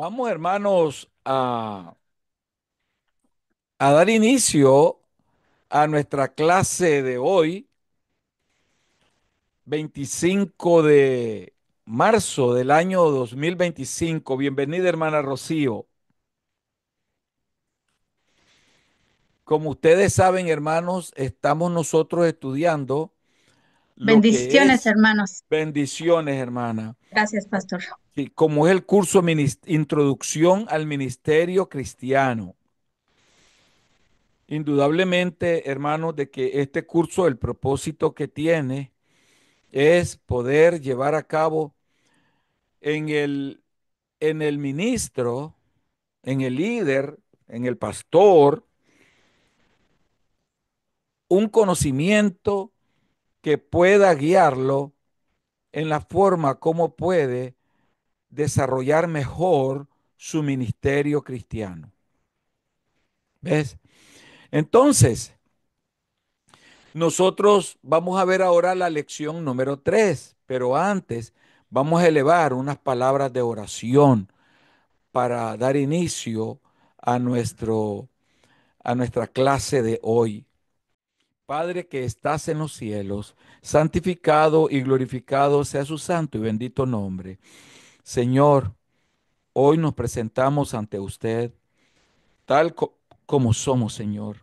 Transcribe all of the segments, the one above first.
Vamos, hermanos, a dar inicio a nuestra clase de hoy, 25 de marzo del año 2025. Bienvenida, hermana Rocío. Como ustedes saben, hermanos, estamos nosotros estudiando lo que Bendiciones, es hermanos. bendiciones, hermana. Gracias, pastor. Sí, como es el curso Introducción al Ministerio Cristiano. Indudablemente, hermanos, de que este curso, el propósito que tiene es poder llevar a cabo en el ministro, en el líder, en el pastor, un conocimiento que pueda guiarlo en la forma como puede desarrollar mejor su ministerio cristiano. ¿Ves? Entonces, nosotros vamos a ver ahora la lección número 3, pero antes vamos a elevar unas palabras de oración para dar inicio a a nuestra clase de hoy. Padre que estás en los cielos, santificado y glorificado sea su santo y bendito nombre. Señor, hoy nos presentamos ante usted como somos, Señor,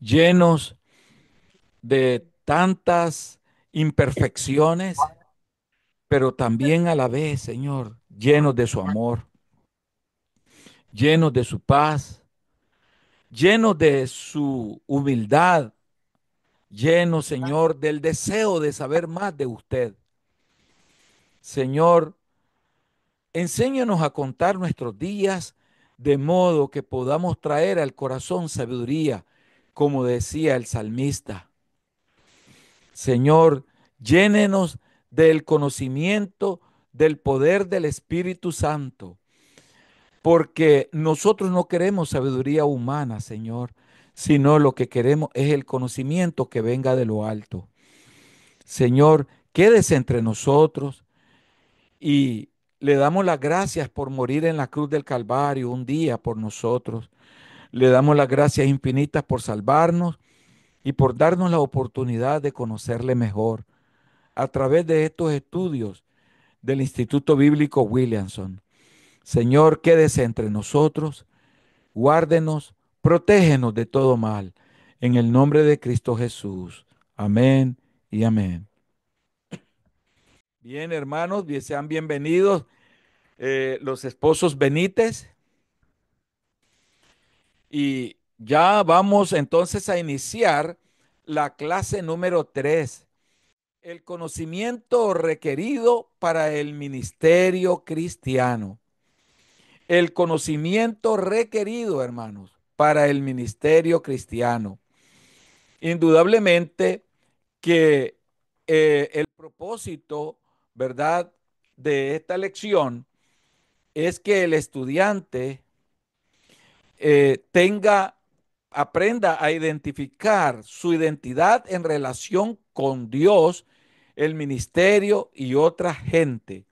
llenos de tantas imperfecciones, pero también a la vez, Señor, llenos de su amor, llenos de su paz, llenos de su humildad, llenos, Señor, del deseo de saber más de usted. Señor, enséñanos a contar nuestros días de modo que podamos traer al corazón sabiduría, como decía el salmista. Señor, llénenos del conocimiento del poder del Espíritu Santo, porque nosotros no queremos sabiduría humana, Señor, sino lo que queremos es el conocimiento que venga de lo alto. Señor, quédese entre nosotros y le damos las gracias por morir en la cruz del Calvario un día por nosotros. Le damos las gracias infinitas por salvarnos y por darnos la oportunidad de conocerle mejor a través de estos estudios del Instituto Bíblico Williamson. Señor, quédese entre nosotros, guárdenos, protégenos de todo mal. En el nombre de Cristo Jesús. Amén y amén. Bien, hermanos, sean bienvenidos los esposos Benítez. Y ya vamos entonces a iniciar la clase número 3, el conocimiento requerido para el ministerio cristiano. El conocimiento requerido, hermanos, para el ministerio cristiano. Indudablemente que el propósito, ¿verdad?, de esta lección es que el estudiante aprenda a identificar su identidad en relación con Dios, el ministerio y otra gente.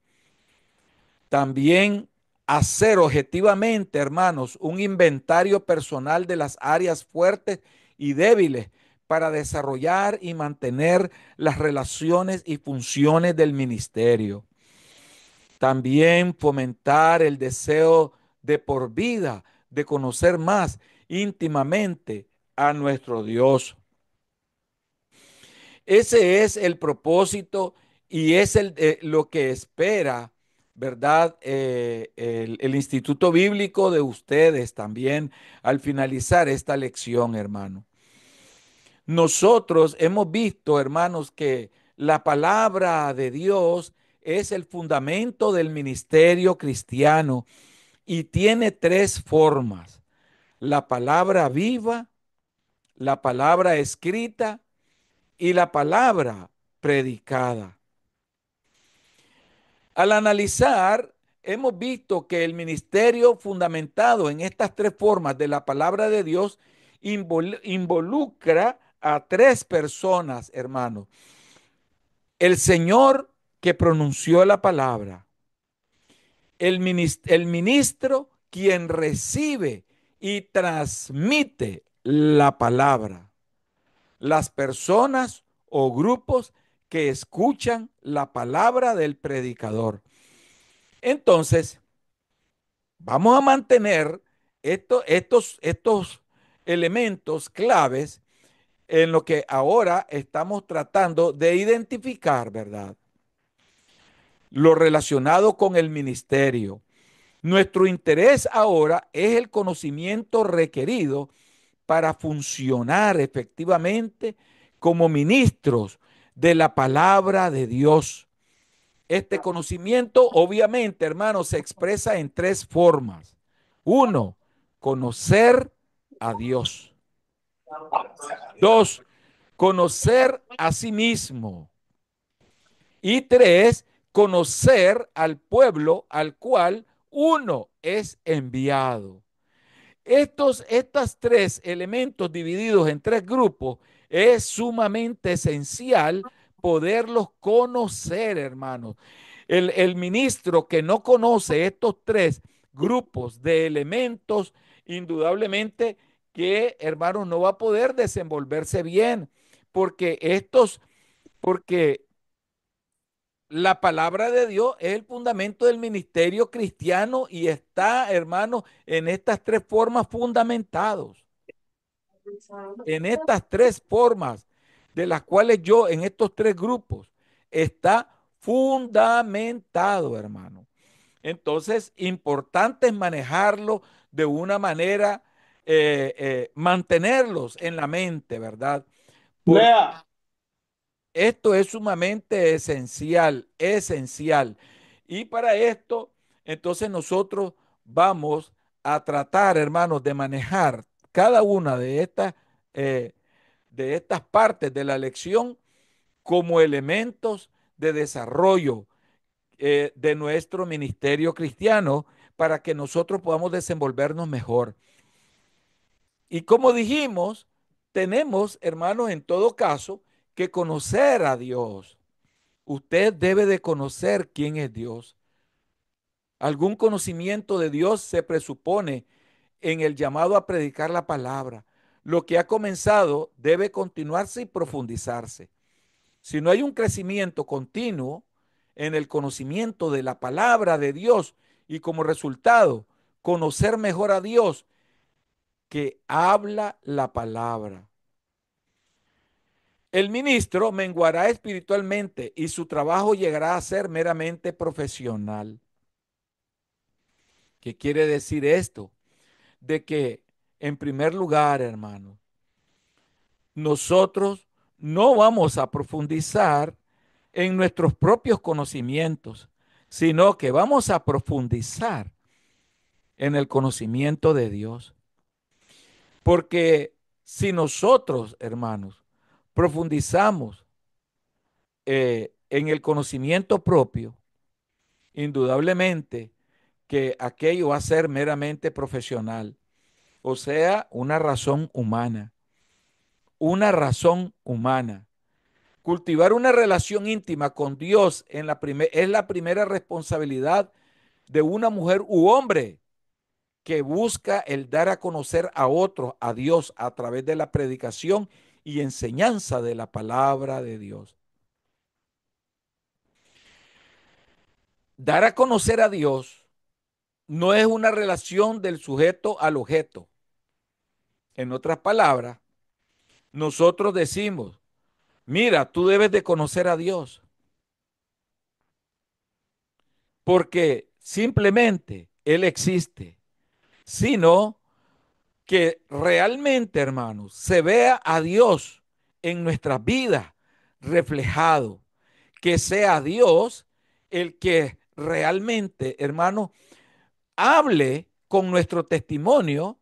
También hacer objetivamente, hermanos, un inventario personal de las áreas fuertes y débiles para desarrollar y mantener las relaciones y funciones del ministerio. También fomentar el deseo de por vida, de conocer más íntimamente a nuestro Dios. Ese es el propósito y es lo que espera, ¿verdad? El Instituto Bíblico de ustedes también al finalizar esta lección, hermano. Nosotros hemos visto, hermanos, que la palabra de Dios es el fundamento del ministerio cristiano y tiene tres formas: la palabra viva, la palabra escrita y la palabra predicada. Al analizar, hemos visto que el ministerio fundamentado en estas tres formas de la palabra de Dios involucra a tres personas, hermanos. El Señor que pronunció la palabra, el ministro quien recibe y transmite la palabra. Las personas o grupos que escuchan la palabra del predicador. Entonces, vamos a mantener estos elementos claves en lo que ahora estamos tratando de identificar, ¿verdad? Lo relacionado con el ministerio. Nuestro interés ahora es el conocimiento requerido para funcionar efectivamente como ministros de la palabra de Dios. Este conocimiento, obviamente, hermanos, se expresa en tres formas. Uno, conocer a Dios. Dos, conocer a sí mismo. Y tres, conocer al pueblo al cual uno es enviado. Estos tres elementos divididos en tres grupos es sumamente esencial poderlos conocer, hermanos. El ministro que no conoce estos tres grupos de elementos, indudablemente que, hermanos, no va a poder desenvolverse bien, porque porque la palabra de Dios es el fundamento del ministerio cristiano y está, hermano, en estas tres formas fundamentados. En estas tres formas de las cuales yo, en estos tres grupos, está fundamentado, hermano. Entonces, importante es manejarlo de una manera, mantenerlos en la mente, ¿verdad? Porque Lea, esto es sumamente esencial, esencial. Y para esto, entonces nosotros vamos a tratar, hermanos, de manejar cada una eh, de estas partes de la lección como elementos de desarrollo de nuestro ministerio cristiano para que nosotros podamos desenvolvernos mejor. Y como dijimos, tenemos, hermanos, en todo caso, que conocer a Dios. Usted debe de conocer quién es Dios. Algún conocimiento de Dios se presupone en el llamado a predicar la palabra. Lo que ha comenzado debe continuarse y profundizarse. Si no hay un crecimiento continuo en el conocimiento de la palabra de Dios y como resultado conocer mejor a Dios que habla la palabra, el ministro menguará espiritualmente y su trabajo llegará a ser meramente profesional. ¿Qué quiere decir esto? De que, en primer lugar, hermano, nosotros no vamos a profundizar en nuestros propios conocimientos, sino que vamos a profundizar en el conocimiento de Dios. Porque si nosotros, hermanos, profundizamos en el conocimiento propio, indudablemente que aquello va a ser meramente profesional, o sea, una razón humana, una razón humana. Cultivar una relación íntima con Dios es la primera responsabilidad de una mujer u hombre que busca el dar a conocer a otros a Dios a través de la predicación y enseñanza de la palabra de Dios. Dar a conocer a Dios no es una relación del sujeto al objeto. En otras palabras, nosotros decimos, mira, tú debes de conocer a Dios, porque simplemente Él existe, sino que realmente, hermanos, se vea a Dios en nuestras vidas reflejado, que sea Dios el que realmente, hermano, hable con nuestro testimonio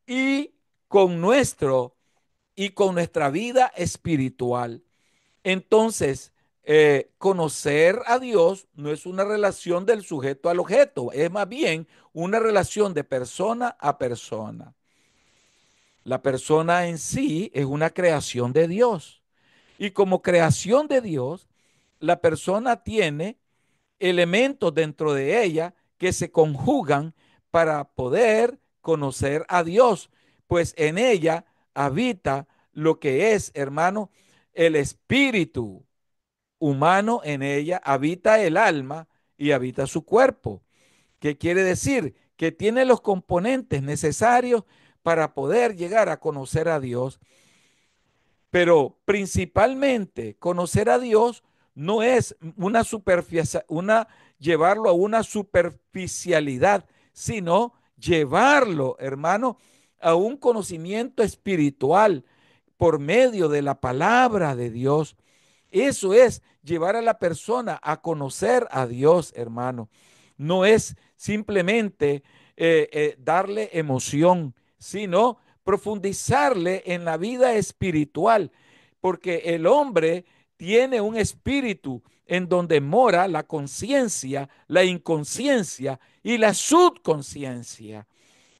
y con con nuestra vida espiritual. Entonces, conocer a Dios no es una relación del sujeto al objeto, es más bien una relación de persona a persona. La persona en sí es una creación de Dios. Y como creación de Dios, la persona tiene elementos dentro de ella que se conjugan para poder conocer a Dios, pues en ella habita lo que es, hermano, el espíritu humano, en ella habita el alma y habita su cuerpo. ¿Qué quiere decir? Que tiene los componentes necesarios para poder llegar a conocer a Dios. Pero principalmente conocer a Dios no es llevarlo a una superficialidad, sino llevarlo, hermano, a un conocimiento espiritual por medio de la palabra de Dios. Eso es llevar a la persona a conocer a Dios, hermano. No es simplemente darle emoción, sino profundizarle en la vida espiritual, porque el hombre tiene un espíritu en donde mora la conciencia, la inconsciencia y la subconsciencia.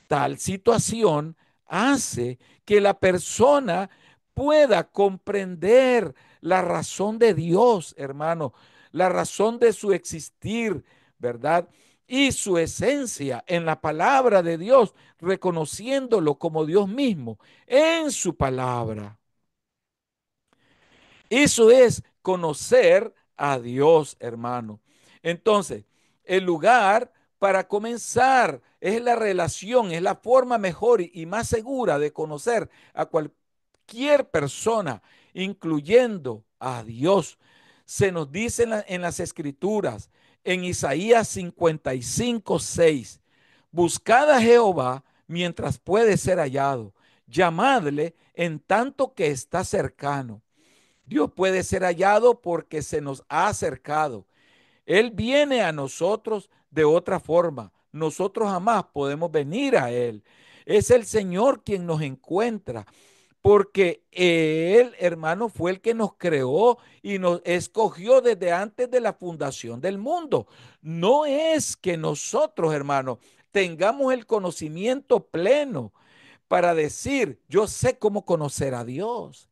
Tal situación hace que la persona pueda comprender la razón de Dios, hermano, la razón de su existir, ¿verdad? Y su esencia en la palabra de Dios, reconociéndolo como Dios mismo en su palabra. Eso es conocer a Dios, hermano. Entonces, el lugar para comenzar es la relación, es la forma mejor y más segura de conocer a cualquier persona, incluyendo a Dios. Se nos dice en las escrituras, en Isaías 55:6, buscad a Jehová mientras puede ser hallado, llamadle en tanto que está cercano. Dios puede ser hallado porque se nos ha acercado. Él viene a nosotros de otra forma. Nosotros jamás podemos venir a Él. Es el Señor quien nos encuentra, porque Él, hermano, fue el que nos creó y nos escogió desde antes de la fundación del mundo. No es que nosotros, hermano, tengamos el conocimiento pleno para decir, yo sé cómo conocer a Dios.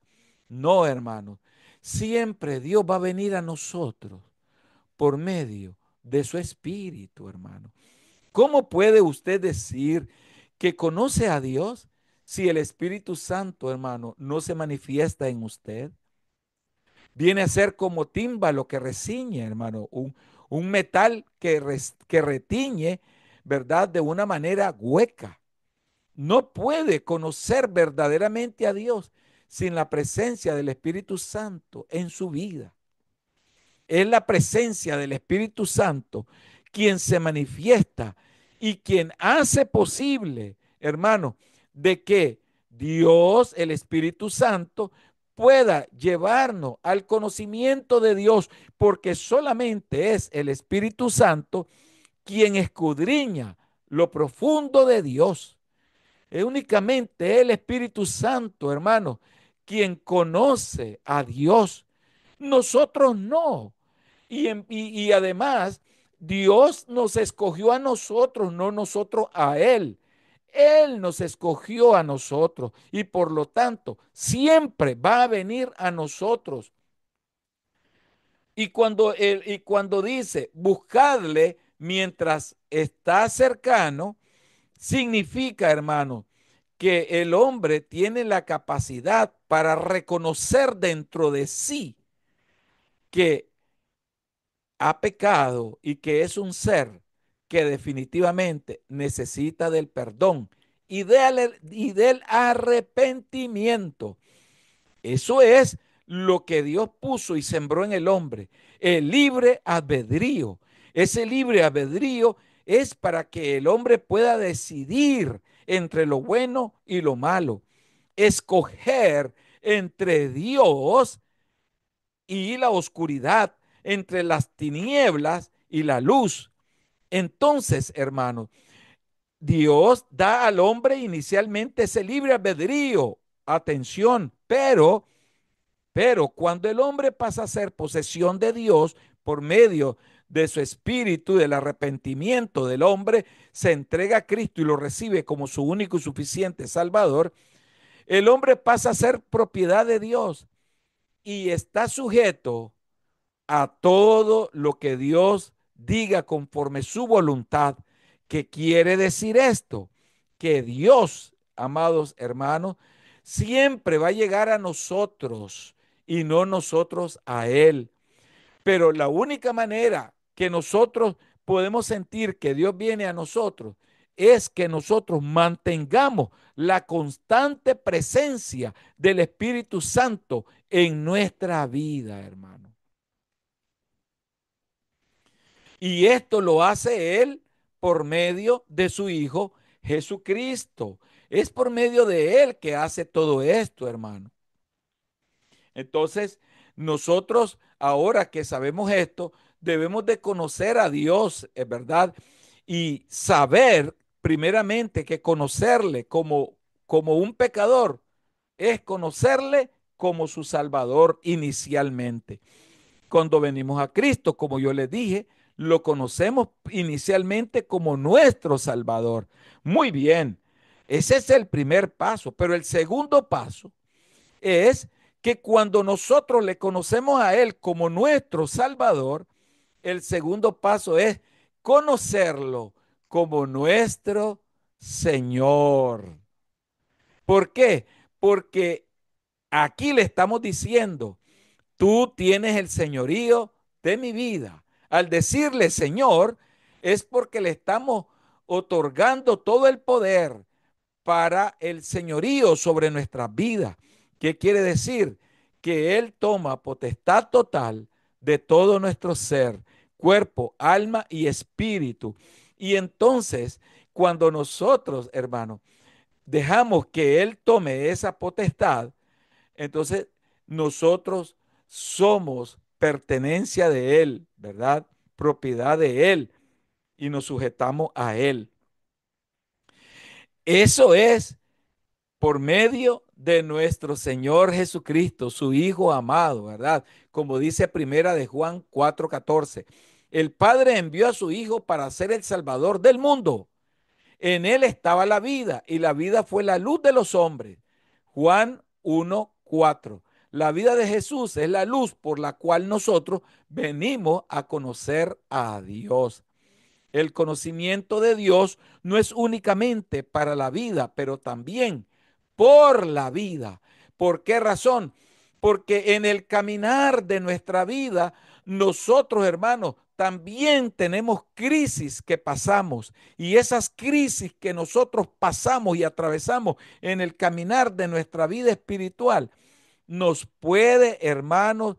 No, hermano. Siempre Dios va a venir a nosotros por medio de su espíritu, hermano. ¿Cómo puede usted decir que conoce a Dios si el Espíritu Santo, hermano, no se manifiesta en usted? Viene a ser como tímbalo que reciñe, hermano, un metal que retiñe, ¿verdad? De una manera hueca. No puede conocer verdaderamente a Dios sin la presencia del Espíritu Santo en su vida. Es la presencia del Espíritu Santo quien se manifiesta y quien hace posible, hermano, de que Dios, el Espíritu Santo, pueda llevarnos al conocimiento de Dios, porque solamente es el Espíritu Santo quien escudriña lo profundo de Dios. Es únicamente el Espíritu Santo, hermano, quien conoce a Dios. Nosotros no. Y además, Dios nos escogió a nosotros, no nosotros a Él. Él nos escogió a nosotros y por lo tanto siempre va a venir a nosotros. Y cuando dice buscadle mientras está cercano, significa, hermano, que el hombre tiene la capacidad para reconocer dentro de sí que ha pecado y que es un ser que definitivamente necesita del perdón y del arrepentimiento. Eso es lo que Dios puso y sembró en el hombre, el libre albedrío. Ese libre albedrío es para que el hombre pueda decidir entre lo bueno y lo malo, escoger entre Dios y la oscuridad, entre las tinieblas y la luz. Entonces, hermanos, Dios da al hombre inicialmente ese libre albedrío. Atención, pero cuando el hombre pasa a ser posesión de Dios por medio de su espíritu, del arrepentimiento del hombre, se entrega a Cristo y lo recibe como su único y suficiente Salvador, el hombre pasa a ser propiedad de Dios y está sujeto a todo lo que Dios diga conforme su voluntad. ¿Qué quiere decir esto? Que Dios, amados hermanos, siempre va a llegar a nosotros y no nosotros a Él. Pero la única manera que nosotros podemos sentir que Dios viene a nosotros es que nosotros mantengamos la constante presencia del Espíritu Santo en nuestra vida, hermano. Y esto lo hace Él por medio de su Hijo Jesucristo. Es por medio de Él que hace todo esto, hermano. Entonces, nosotros ahora que sabemos esto, debemos de conocer a Dios, es verdad, y saber primeramente que conocerle como un pecador es conocerle como su Salvador inicialmente. Cuando venimos a Cristo, como yo les dije, lo conocemos inicialmente como nuestro Salvador. Muy bien, ese es el primer paso, pero el segundo paso es que cuando nosotros le conocemos a Él como nuestro Salvador, el segundo paso es conocerlo como nuestro Señor. ¿Por qué? Porque aquí le estamos diciendo, tú tienes el señorío de mi vida. Al decirle Señor, es porque le estamos otorgando todo el poder para el señorío sobre nuestras vidas. ¿Qué quiere decir? Que Él toma potestad total de todo nuestro ser, cuerpo, alma y espíritu. Y entonces, cuando nosotros, hermanos, dejamos que Él tome esa potestad, entonces nosotros somos pertenencia de Él, ¿verdad? Propiedad de Él y nos sujetamos a Él. Eso es por medio de nuestro Señor Jesucristo, su Hijo amado, ¿verdad? Como dice primera de Juan 4:14. El Padre envió a su Hijo para ser el Salvador del mundo. En él estaba la vida y la vida fue la luz de los hombres. Juan 1:4. La vida de Jesús es la luz por la cual nosotros venimos a conocer a Dios. El conocimiento de Dios no es únicamente para la vida, pero también por la vida. ¿Por qué razón? Porque en el caminar de nuestra vida, nosotros, hermanos, también tenemos crisis que pasamos. Y esas crisis que nosotros pasamos y atravesamos en el caminar de nuestra vida espiritual, nos puede, hermanos,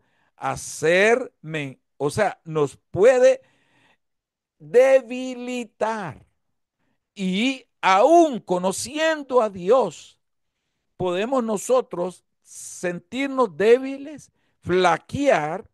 nos puede debilitar. Y aún conociendo a Dios, podemos nosotros sentirnos débiles, flaquear,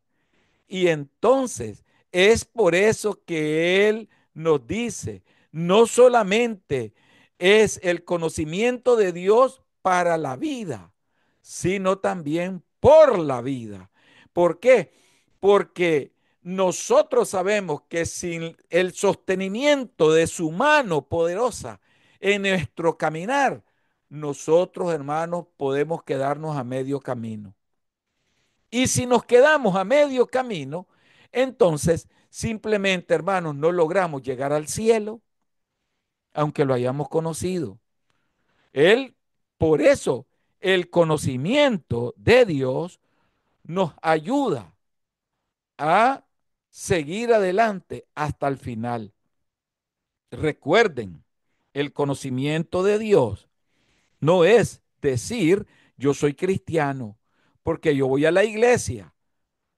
y entonces es por eso que Él nos dice, no solamente es el conocimiento de Dios para la vida, sino también por la vida. ¿Por qué? Porque nosotros sabemos que sin el sostenimiento de su mano poderosa en nuestro caminar, nosotros, hermanos, podemos quedarnos a medio camino. Y si nos quedamos a medio camino, entonces simplemente, hermanos, no logramos llegar al cielo, aunque lo hayamos conocido. Él, por eso, el conocimiento de Dios nos ayuda a seguir adelante hasta el final. Recuerden, el conocimiento de Dios no es decir yo soy cristiano porque yo voy a la iglesia.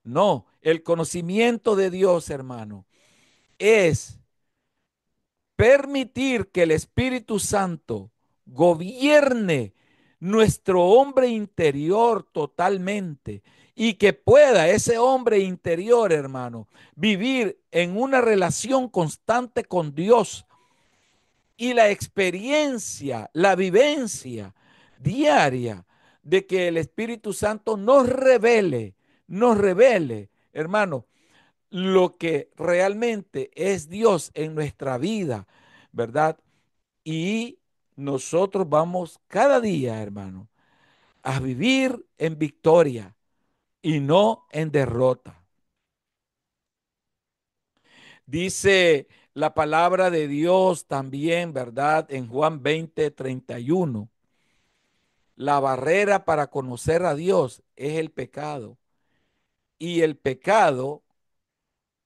No, el conocimiento de Dios, hermano, es permitir que el Espíritu Santo gobierne nuestro hombre interior totalmente y que pueda ese hombre interior, hermano, vivir en una relación constante con Dios y la experiencia, la vivencia diaria de que el Espíritu Santo nos revele, hermano, lo que realmente es Dios en nuestra vida, ¿verdad? Y nosotros vamos cada día, hermano, a vivir en victoria y no en derrota. Dice la palabra de Dios también, ¿verdad? En Juan 20:31. La barrera para conocer a Dios es el pecado. Y el pecado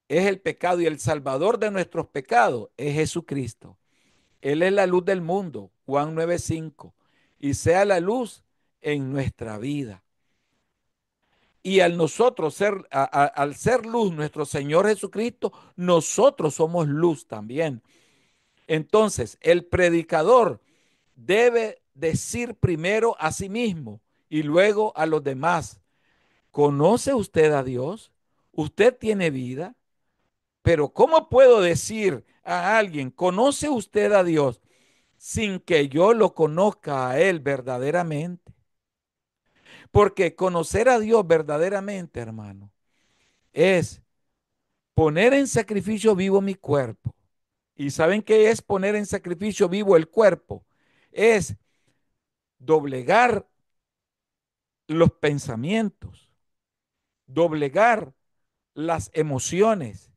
es el pecado y el salvador de nuestros pecados es Jesucristo. Él es la luz del mundo, Juan 9:5. Y sea la luz en nuestra vida. Y al nosotros ser, al ser luz nuestro Señor Jesucristo, nosotros somos luz también. Entonces, el predicador debe decir primero a sí mismo y luego a los demás: ¿conoce usted a Dios? ¿Usted tiene vida? Pero ¿cómo puedo decir a alguien, ¿conoce usted a Dios?, sin que yo lo conozca a Él verdaderamente? Porque conocer a Dios verdaderamente, hermano, es poner en sacrificio vivo mi cuerpo. ¿Y saben qué es poner en sacrificio vivo el cuerpo? Es doblegar los pensamientos, doblegar las emociones,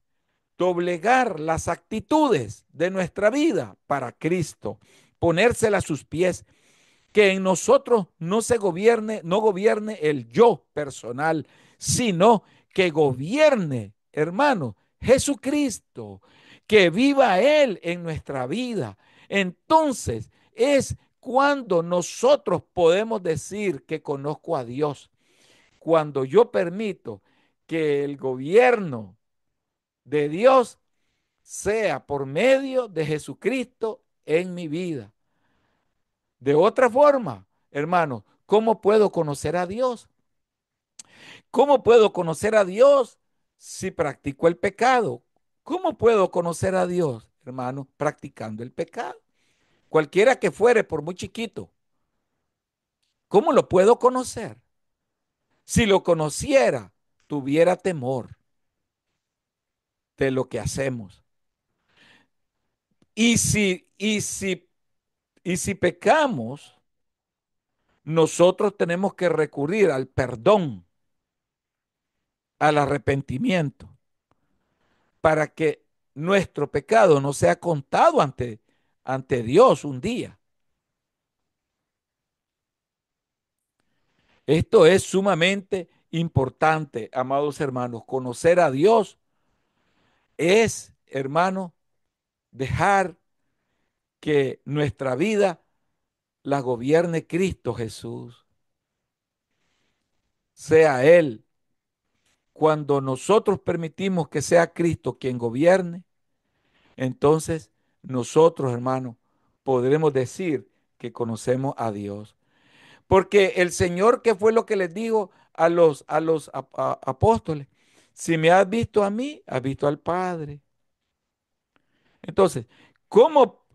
doblegar las actitudes de nuestra vida para Cristo, ponérsela a sus pies, que en nosotros no se gobierne, no gobierne el yo personal, sino que gobierne, hermano, Jesucristo, que viva Él en nuestra vida. Entonces es cuando nosotros podemos decir que conozco a Dios, cuando yo permito que el gobierno de Dios sea por medio de Jesucristo en mi vida. De otra forma, hermano, ¿cómo puedo conocer a Dios? ¿Cómo puedo conocer a Dios si practico el pecado? ¿Cómo puedo conocer a Dios, hermano, practicando el pecado? Cualquiera que fuere, por muy chiquito, ¿cómo lo puedo conocer? Si lo conociera, tuviera temor de lo que hacemos. Y si pecamos, nosotros tenemos que recurrir al perdón, al arrepentimiento, para que nuestro pecado no sea contado ante Dios un día. Esto es sumamente importante, amados hermanos. Conocer a Dios es, hermano, dejar que nuestra vida la gobierne Cristo Jesús. Sea Él. Cuando nosotros permitimos que sea Cristo quien gobierne, entonces nosotros, hermano, podremos decir que conocemos a Dios. Porque el Señor, ¿qué fue lo que les dijo a los apóstoles? Si me has visto a mí, has visto al Padre. Entonces, ¿cómo,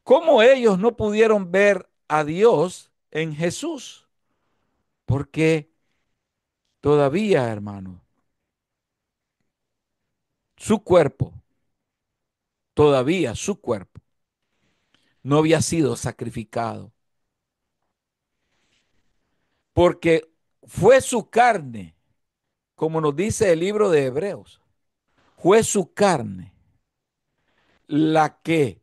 cómo ellos no pudieron ver a Dios en Jesús? Porque todavía, hermano, su cuerpo, todavía su cuerpo, no había sido sacrificado. Porque fue su carne, como nos dice el libro de Hebreos, fue su carne la que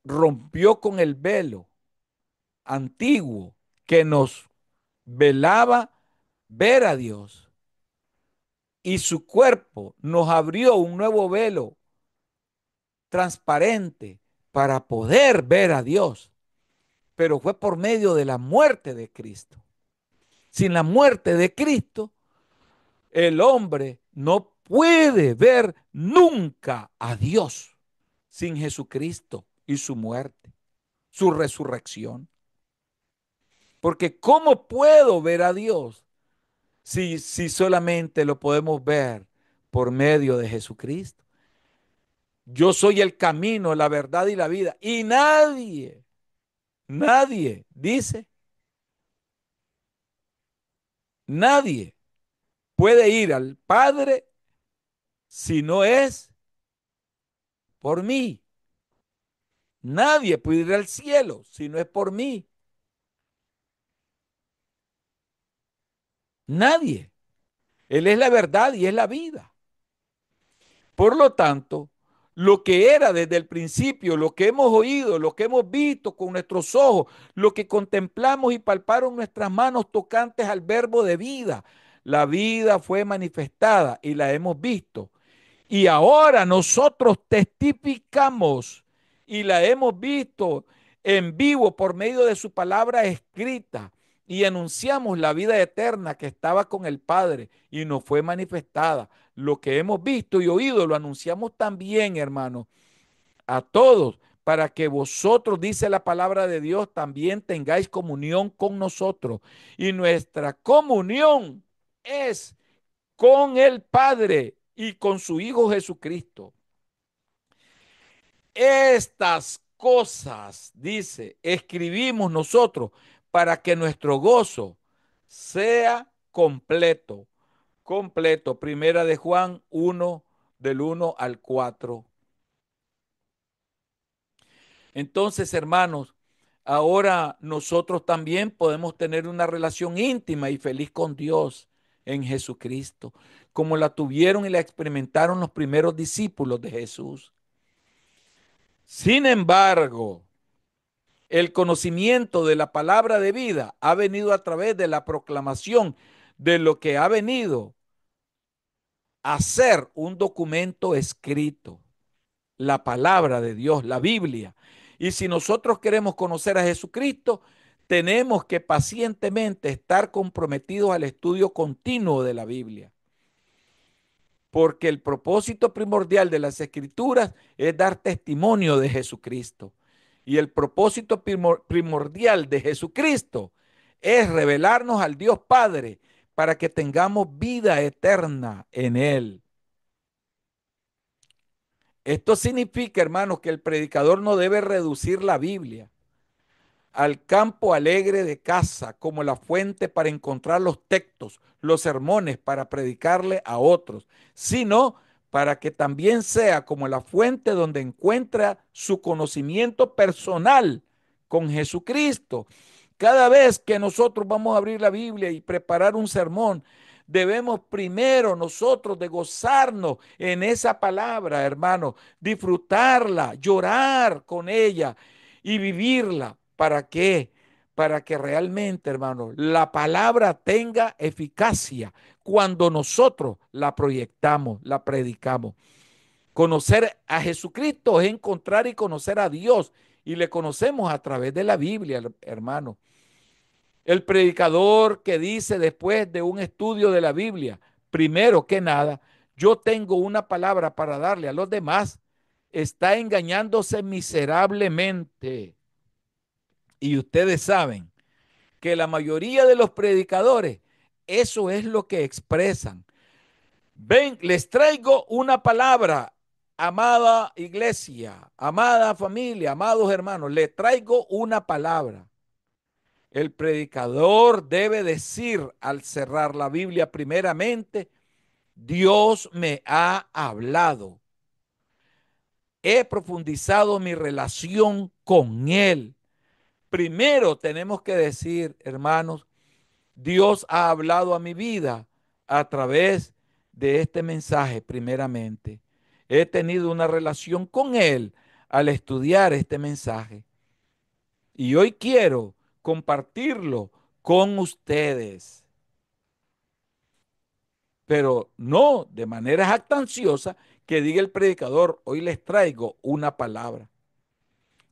rompió con el velo antiguo que nos velaba ver a Dios, y su cuerpo nos abrió un nuevo velo transparente para poder ver a Dios, pero fue por medio de la muerte de Cristo. Sin la muerte de Cristo, el hombre no puede ver nunca a Dios sin Jesucristo y su muerte, su resurrección. Porque ¿cómo puedo ver a Dios si solamente lo podemos ver por medio de Jesucristo? Yo soy el camino, la verdad y la vida. Y nadie, dice, nadie puede ir al Padre si no es por mí. Nadie puede ir al cielo si no es por mí. Nadie. Él es la verdad y es la vida. Por lo tanto, lo que era desde el principio, lo que hemos oído, lo que hemos visto con nuestros ojos, lo que contemplamos y palparon nuestras manos tocantes al verbo de vida, la vida fue manifestada y la hemos visto. Y ahora nosotros testificamos y la hemos visto en vivo por medio de su palabra escrita y anunciamos la vida eterna que estaba con el Padre y nos fue manifestada. Lo que hemos visto y oído lo anunciamos también, hermano, a todos, para que vosotros, dice la palabra de Dios, también tengáis comunión con nosotros. Y nuestra comunión es con el Padre y con su Hijo Jesucristo. Estas cosas, dice, escribimos nosotros para que nuestro gozo sea completo. Completo. Primera de Juan 1, del 1 al 4. Entonces, hermanos, ahora nosotros también podemos tener una relación íntima y feliz con Dios en Jesucristo, como la tuvieron y la experimentaron los primeros discípulos de Jesús. Sin embargo, el conocimiento de la palabra de vida ha venido a través de la proclamación de lo que ha venido a ser un documento escrito, la palabra de Dios, la Biblia. Y si nosotros queremos conocer a Jesucristo, tenemos que pacientemente estar comprometidos al estudio continuo de la Biblia. Porque el propósito primordial de las Escrituras es dar testimonio de Jesucristo. Y el propósito primordial de Jesucristo es revelarnos al Dios Padre para que tengamos vida eterna en Él. Esto significa, hermanos, que el predicador no debe reducir la Biblia al campo alegre de casa como la fuente para encontrar los textos, los sermones para predicarle a otros, sino para que también sea como la fuente donde encuentra su conocimiento personal con Jesucristo. Cada vez que nosotros vamos a abrir la Biblia y preparar un sermón, debemos primero nosotros de gozarnos en esa palabra, hermano, disfrutarla, llorar con ella y vivirla. ¿Para qué? Para que realmente, hermano, la palabra tenga eficacia cuando nosotros la proyectamos, la predicamos. Conocer a Jesucristo es encontrar y conocer a Dios y le conocemos a través de la Biblia, hermano. El predicador que dice después de un estudio de la Biblia, primero que nada, yo tengo una palabra para darle a los demás, está engañándose miserablemente. Y ustedes saben que la mayoría de los predicadores, eso es lo que expresan. Ven, les traigo una palabra, amada iglesia, amada familia, amados hermanos, les traigo una palabra. El predicador debe decir al cerrar la Biblia primeramente, Dios me ha hablado. He profundizado mi relación con Él. Primero tenemos que decir, hermanos, Dios ha hablado a mi vida a través de este mensaje primeramente. He tenido una relación con Él al estudiar este mensaje. Y hoy quiero compartirlo con ustedes. Pero no de manera jactanciosa que diga el predicador, hoy les traigo una palabra.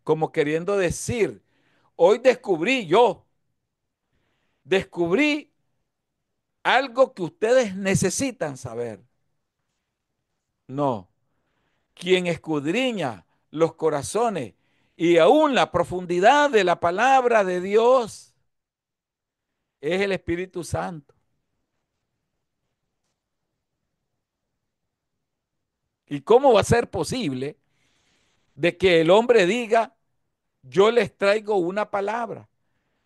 Como queriendo decir, hoy descubrí algo que ustedes necesitan saber. No, quien escudriña los corazones y aún la profundidad de la palabra de Dios es el Espíritu Santo. ¿Y cómo va a ser posible de que el hombre diga, yo les traigo una palabra?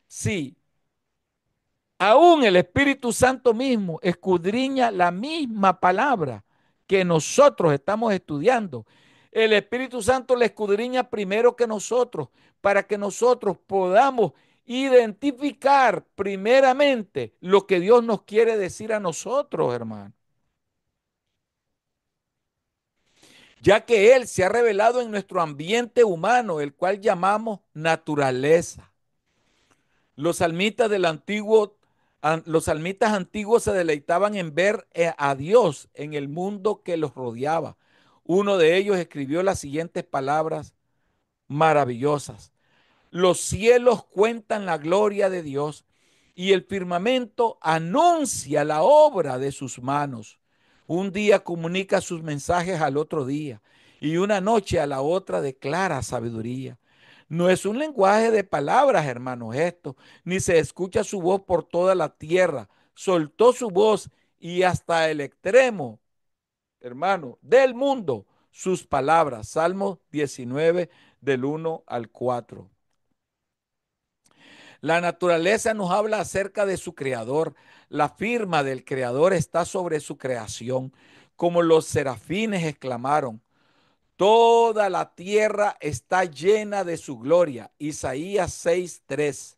Sí, aún el Espíritu Santo mismo escudriña la misma palabra que nosotros estamos estudiando. El Espíritu Santo la escudriña primero que nosotros, para que nosotros podamos identificar primeramente lo que Dios nos quiere decir a nosotros, hermano. ya que Él se ha revelado en nuestro ambiente humano, el cual llamamos naturaleza. Los salmistas del antiguo, los salmistas antiguos se deleitaban en ver a Dios en el mundo que los rodeaba. Uno de ellos escribió las siguientes palabras maravillosas: los cielos cuentan la gloria de Dios y el firmamento anuncia la obra de sus manos. Un día comunica sus mensajes al otro día y una noche a la otra declara sabiduría. No es un lenguaje de palabras, hermanos, esto, ni se escucha su voz por toda la tierra. Soltó su voz y hasta el extremo, hermano, del mundo, sus palabras. Salmo 19, del 1 al 4. La naturaleza nos habla acerca de su creador. La firma del creador está sobre su creación. Como los serafines exclamaron, toda la tierra está llena de su gloria. Isaías 6:3.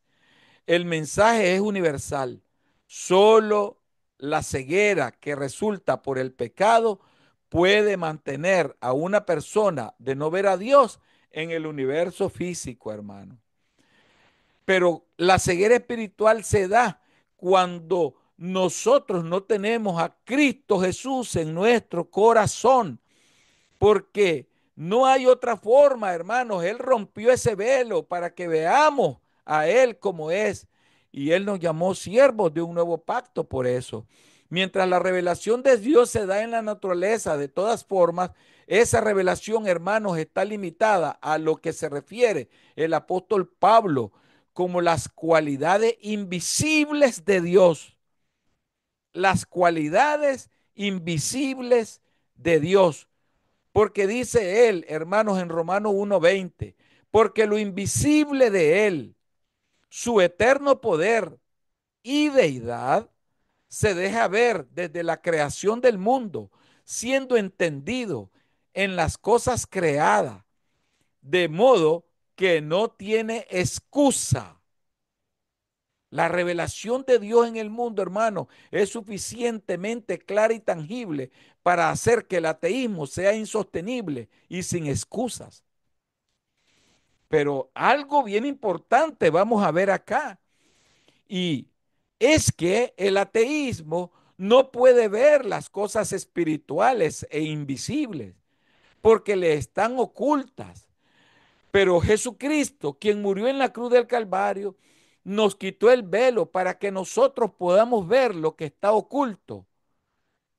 El mensaje es universal. Solo la ceguera que resulta por el pecado puede mantener a una persona de no ver a Dios en el universo físico, hermano. Pero la ceguera espiritual se da cuando nosotros no tenemos a Cristo Jesús en nuestro corazón, porque no hay otra forma, hermanos. Él rompió ese velo para que veamos a Él como es. Y Él nos llamó siervos de un nuevo pacto por eso. Mientras la revelación de Dios se da en la naturaleza, de todas formas, esa revelación, hermanos, está limitada a lo que se refiere el apóstol Pablo como las cualidades invisibles de Dios. Las cualidades invisibles de Dios. Porque dice él, hermanos, en Romanos 1:20, porque lo invisible de él, su eterno poder y deidad, se deja ver desde la creación del mundo, siendo entendido en las cosas creadas, de modo que no tiene excusa. La revelación de Dios en el mundo, hermano, es suficientemente clara y tangible para hacer que el ateísmo sea insostenible y sin excusas. Pero algo bien importante vamos a ver acá, y es que el ateísmo no puede ver las cosas espirituales e invisibles porque le están ocultas. Pero Jesucristo, quien murió en la cruz del Calvario, nos quitó el velo para que nosotros podamos ver lo que está oculto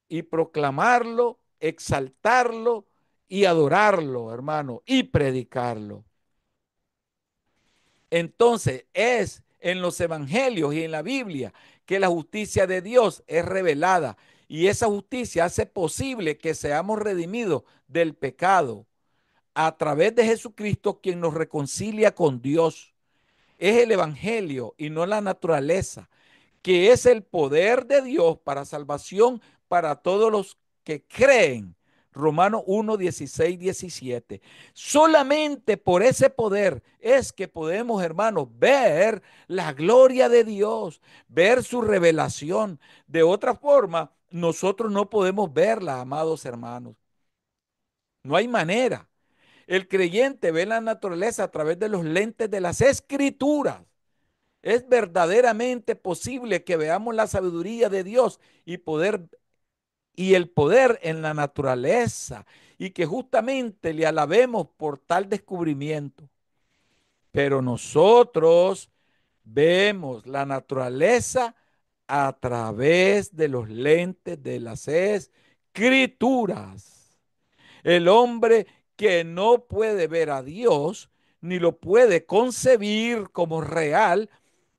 y proclamarlo, exaltarlo y adorarlo, hermano, y predicarlo. Entonces es en los evangelios y en la Biblia que la justicia de Dios es revelada, y esa justicia hace posible que seamos redimidos del pecado a través de Jesucristo, quien nos reconcilia con Dios. Es el evangelio y no la naturaleza, que es el poder de Dios para salvación para todos los que creen. Romanos 1, 16, 17. Solamente por ese poder es que podemos, hermanos, ver la gloria de Dios, ver su revelación. De otra forma, nosotros no podemos verla, amados hermanos. No hay manera. El creyente ve la naturaleza a través de los lentes de las escrituras. Es verdaderamente posible que veamos la sabiduría de Dios y el poder en la naturaleza, y que justamente le alabemos por tal descubrimiento. Pero nosotros vemos la naturaleza a través de los lentes de las escrituras. El hombre que no puede ver a Dios ni lo puede concebir como real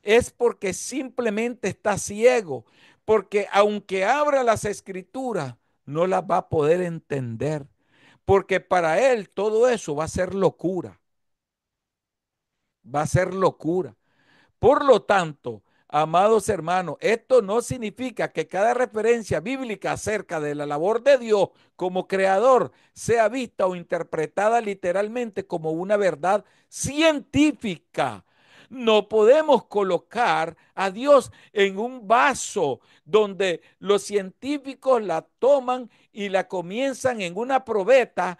es porque simplemente está ciego, porque aunque abra las escrituras, no las va a poder entender, porque para él todo eso va a ser locura, va a ser locura. Por lo tanto, amados hermanos, esto no significa que cada referencia bíblica acerca de la labor de Dios como creador sea vista o interpretada literalmente como una verdad científica. No podemos colocar a Dios en un vaso donde los científicos la toman y la comienzan en una probeta,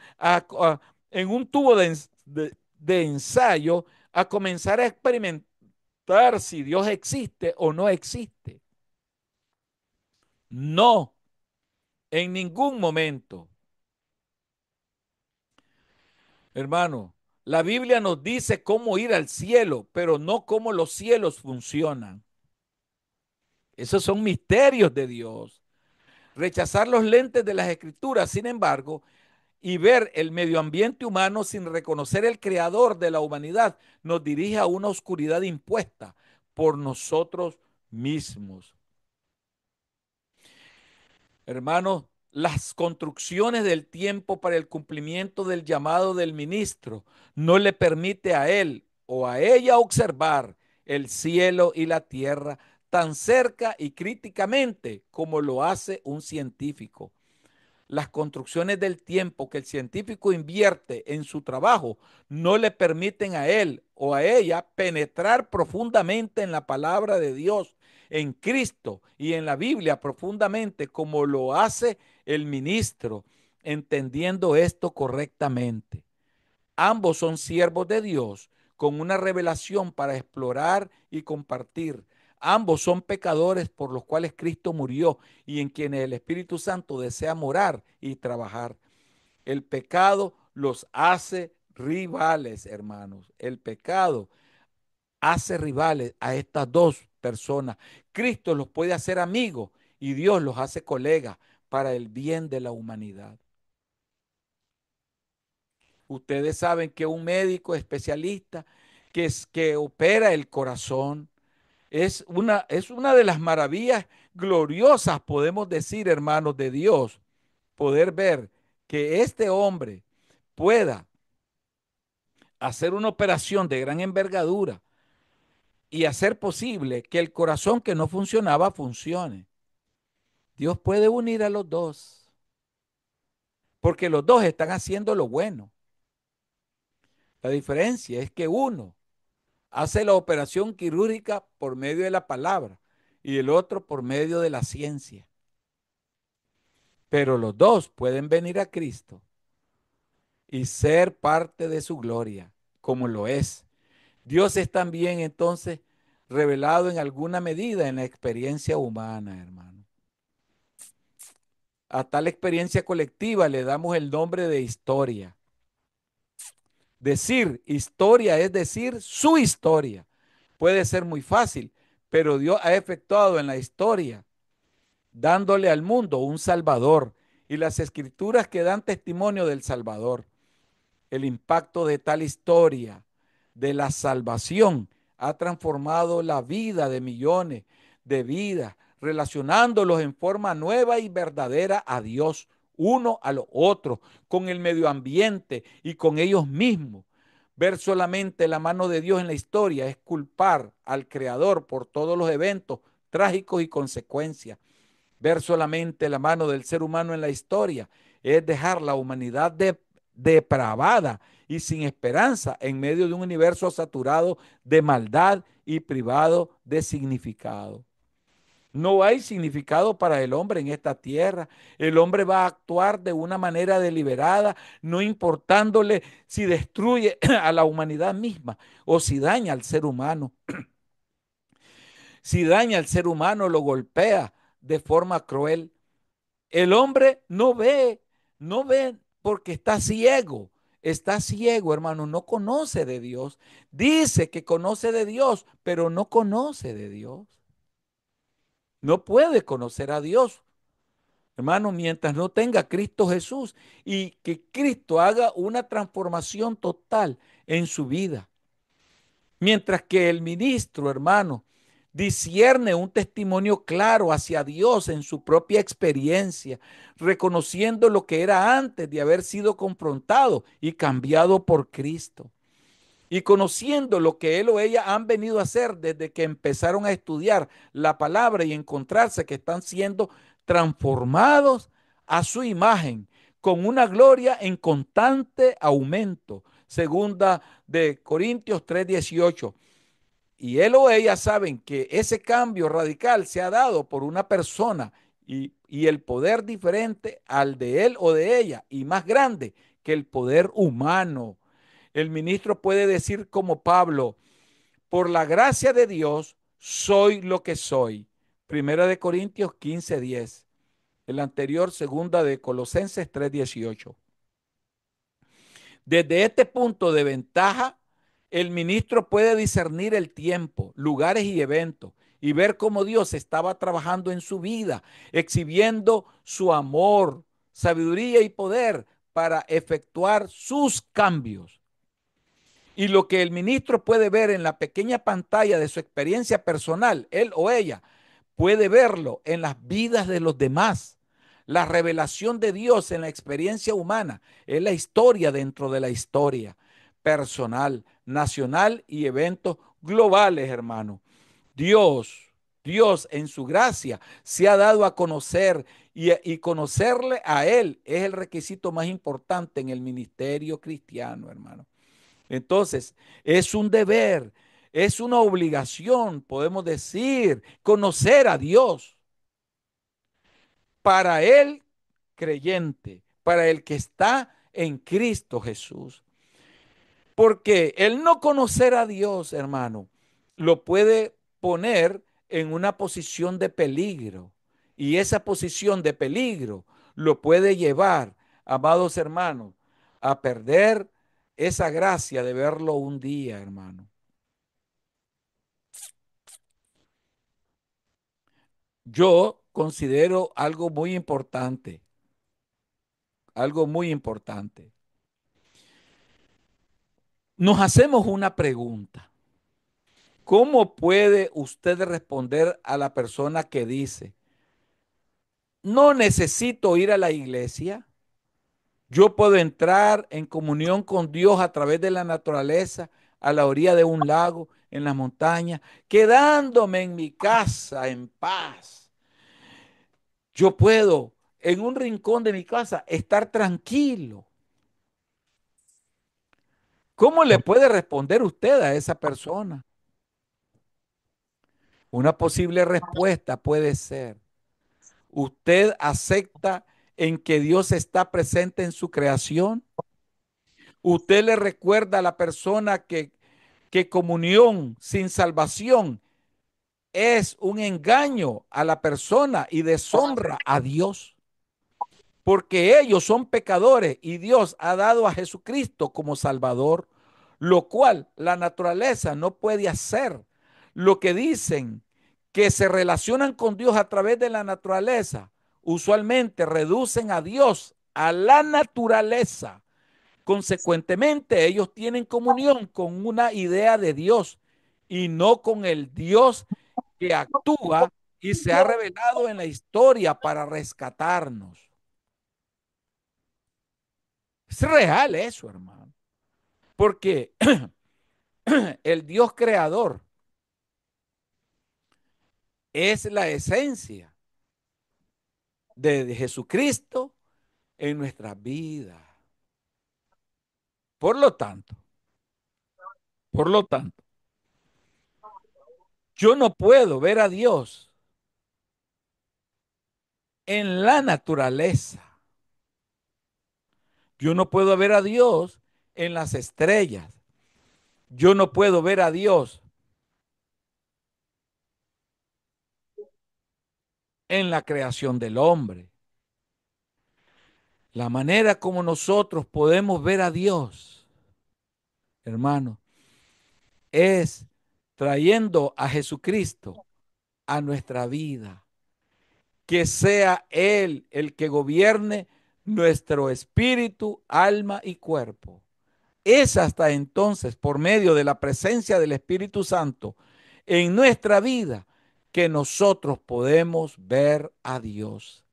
en un tubo de ensayo, a comenzar a experimentar si Dios existe o no existe. No, en ningún momento. Hermano, la Biblia nos dice cómo ir al cielo, pero no cómo los cielos funcionan. Esos son misterios de Dios. Rechazar los lentes de las escrituras, sin embargo, y ver el medio ambiente humano sin reconocer el creador de la humanidad, nos dirige a una oscuridad impuesta por nosotros mismos. Hermanos, las construcciones del tiempo para el cumplimiento del llamado del ministro no le permite a él o a ella observar el cielo y la tierra tan cerca y críticamente como lo hace un científico. Las construcciones del tiempo que el científico invierte en su trabajo no le permiten a él o a ella penetrar profundamente en la palabra de Dios, en Cristo y en la Biblia profundamente como lo hace el ministro, entendiendo esto correctamente. Ambos son siervos de Dios con una revelación para explorar y compartir. Ambos son pecadores por los cuales Cristo murió y en quienes el Espíritu Santo desea morar y trabajar. El pecado los hace rivales, hermanos. El pecado hace rivales a estas dos personas. Cristo los puede hacer amigos y Dios los hace colegas para el bien de la humanidad. Ustedes saben que un médico especialista que opera el corazón es una de las maravillas gloriosas, podemos decir, hermanos de Dios, poder ver que este hombre pueda hacer una operación de gran envergadura y hacer posible que el corazón que no funcionaba funcione. Dios puede unir a los dos, porque los dos están haciendo lo bueno. La diferencia es que uno hace la operación quirúrgica por medio de la palabra y el otro por medio de la ciencia. Pero los dos pueden venir a Cristo y ser parte de su gloria, como lo es. Dios es también entonces revelado en alguna medida en la experiencia humana, hermano. A tal experiencia colectiva le damos el nombre de historia. Decir historia es decir su historia. Puede ser muy fácil, pero Dios ha efectuado en la historia, dándole al mundo un Salvador y las escrituras que dan testimonio del Salvador. El impacto de tal historia de la salvación ha transformado la vida de millones de vidas, relacionándolos en forma nueva y verdadera a Dios, uno a los otros, con el medio ambiente y con ellos mismos. Ver solamente la mano de Dios en la historia es culpar al Creador por todos los eventos trágicos y consecuencias. Ver solamente la mano del ser humano en la historia es dejar la humanidad depravada y sin esperanza en medio de un universo saturado de maldad y privado de significado. No hay significado para el hombre en esta tierra. El hombre va a actuar de una manera deliberada, no importándole si destruye a la humanidad misma o si daña al ser humano. Si daña al ser humano, lo golpea de forma cruel. El hombre no ve porque está ciego, hermano, no conoce de Dios. Dice que conoce de Dios, pero no conoce de Dios. No puede conocer a Dios, hermano, mientras no tenga Cristo Jesús y que Cristo haga una transformación total en su vida. Mientras que el ministro, hermano, discierne un testimonio claro hacia Dios en su propia experiencia, reconociendo lo que era antes de haber sido confrontado y cambiado por Cristo. Y conociendo lo que él o ella han venido a hacer desde que empezaron a estudiar la palabra y encontrarse que están siendo transformados a su imagen con una gloria en constante aumento. Segunda de Corintios 3:18. y él o ella saben que ese cambio radical se ha dado por una persona y el poder diferente al de él o de ella y más grande que el poder humano. El ministro puede decir como Pablo, por la gracia de Dios soy lo que soy. Primera de Corintios 15:10. El anterior, segunda de Colosenses 3:18. Desde este punto de ventaja, el ministro puede discernir el tiempo, lugares y eventos y ver cómo Dios estaba trabajando en su vida, exhibiendo su amor, sabiduría y poder para efectuar sus cambios. Y lo que el ministro puede ver en la pequeña pantalla de su experiencia personal, él o ella, puede verlo en las vidas de los demás. La revelación de Dios en la experiencia humana es la historia dentro de la historia personal, nacional y eventos globales, hermano. Dios, Dios en su gracia se ha dado a conocer y conocerle a Él es el requisito más importante en el ministerio cristiano, hermano. Entonces, es un deber, es una obligación, podemos decir, conocer a Dios para el creyente, para el que está en Cristo Jesús. Porque el no conocer a Dios, hermano, lo puede poner en una posición de peligro. Y esa posición de peligro lo puede llevar, amados hermanos, a perder esa gracia de verlo un día, hermano. Yo considero algo muy importante, algo muy importante. Nos hacemos una pregunta. ¿Cómo puede usted responder a la persona que dice, no necesito ir a la iglesia? Yo puedo entrar en comunión con Dios a través de la naturaleza, a la orilla de un lago, en las montañas, quedándome en mi casa en paz. Yo puedo en un rincón de mi casa estar tranquilo. ¿Cómo le puede responder usted a esa persona? Una posible respuesta puede ser, ¿usted acepta en que Dios está presente en su creación? ¿Usted le recuerda a la persona que comunión sin salvación es un engaño a la persona y deshonra a Dios? Porque ellos son pecadores y Dios ha dado a Jesucristo como Salvador, lo cual la naturaleza no puede hacer. Lo que dicen que se relacionan con Dios a través de la naturaleza, usualmente reducen a Dios a la naturaleza. Consecuentemente, ellos tienen comunión con una idea de Dios y no con el Dios que actúa y se ha revelado en la historia para rescatarnos. Es real eso, hermano. Porque el Dios creador es la esencia de Jesucristo en nuestra vida. Por lo tanto, por lo tanto, yo no puedo ver a Dios en la naturaleza. Yo no puedo ver a Dios en las estrellas. Yo no puedo ver a Dios en la creación del hombre. La manera como nosotros podemos ver a Dios, hermano, es trayendo a Jesucristo a nuestra vida. Que sea Él el que gobierne nuestro espíritu, alma y cuerpo. Es hasta entonces, por medio de la presencia del Espíritu Santo en nuestra vida, que nosotros podemos ver a Dios.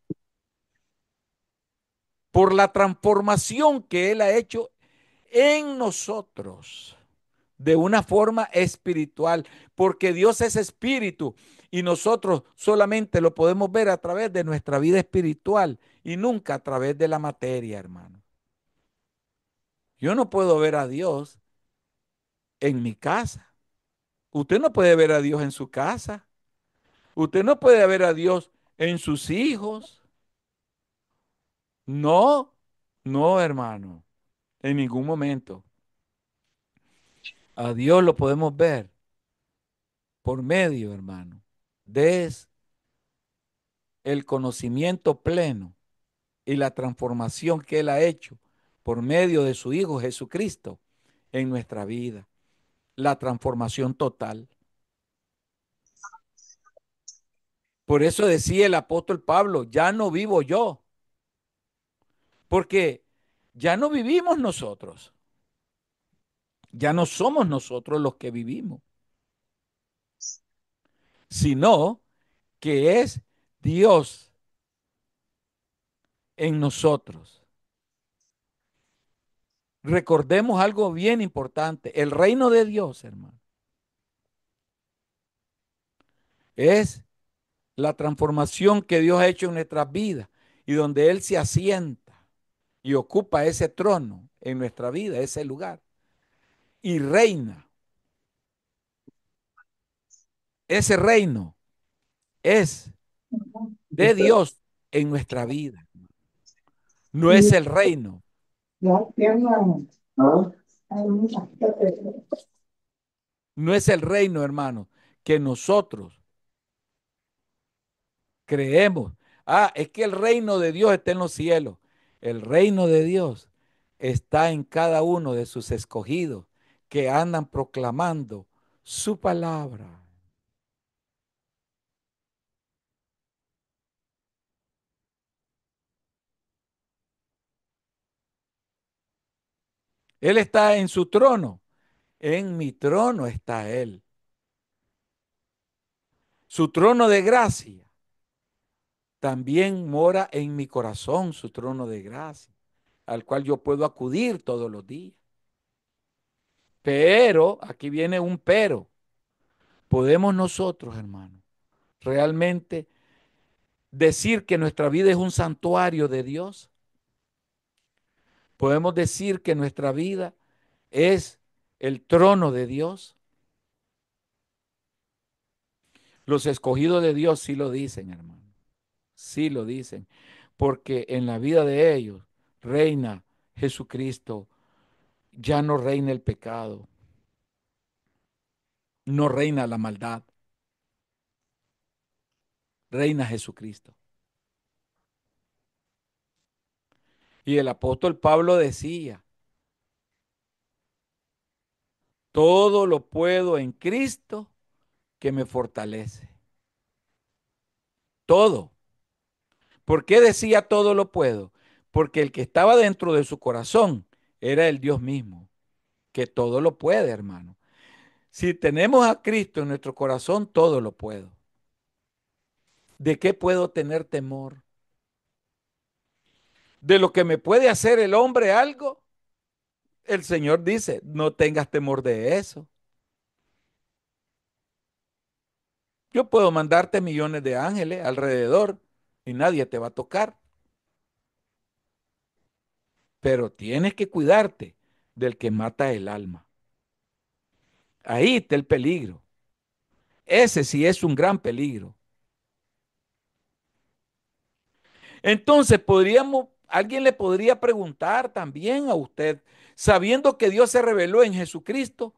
Por la transformación que Él ha hecho en nosotros de una forma espiritual, porque Dios es espíritu y nosotros solamente lo podemos ver a través de nuestra vida espiritual y nunca a través de la materia, hermano. Yo no puedo ver a Dios en mi casa. Usted no puede ver a Dios en su casa. Usted no puede ver a Dios en sus hijos. No, no, hermano, en ningún momento. A Dios lo podemos ver por medio, hermano, de el conocimiento pleno y la transformación que Él ha hecho por medio de su Hijo Jesucristo en nuestra vida. La transformación total. Por eso decía el apóstol Pablo, ya no vivo yo, porque ya no vivimos nosotros, ya no somos nosotros los que vivimos, sino que es Dios en nosotros. Recordemos algo bien importante, el reino de Dios, hermano, es la transformación que Dios ha hecho en nuestras vidas y donde Él se asienta y ocupa ese trono en nuestra vida, ese lugar, y reina. Ese reino es de Dios en nuestra vida. No es el reino, no es el reino, hermano, que nosotros creemos. Ah, es que el reino de Dios está en los cielos. El reino de Dios está en cada uno de sus escogidos que andan proclamando su palabra. Él está en su trono. En mi trono está Él. Su trono de gracia también mora en mi corazón, su trono de gracia, al cual yo puedo acudir todos los días. Pero, aquí viene un pero, podemos nosotros, hermano, realmente decir que nuestra vida es un santuario de Dios. Podemos decir que nuestra vida es el trono de Dios. Los escogidos de Dios sí lo dicen, hermano. Sí lo dicen. Porque en la vida de ellos reina Jesucristo. Ya no reina el pecado. No reina la maldad. Reina Jesucristo. Y el apóstol Pablo decía, todo lo puedo en Cristo que me fortalece. Todo. ¿Por qué decía todo lo puedo? Porque el que estaba dentro de su corazón era el Dios mismo, que todo lo puede, hermano. Si tenemos a Cristo en nuestro corazón, todo lo puedo. ¿De qué puedo tener temor? ¿De lo que me puede hacer el hombre algo? El Señor dice, no tengas temor de eso. Yo puedo mandarte millones de ángeles alrededor y nadie te va a tocar, pero tienes que cuidarte del que mata el alma. Ahí está el peligro. Ese sí es un gran peligro. Entonces, alguien le podría preguntar también a usted, sabiendo que Dios se reveló en Jesucristo,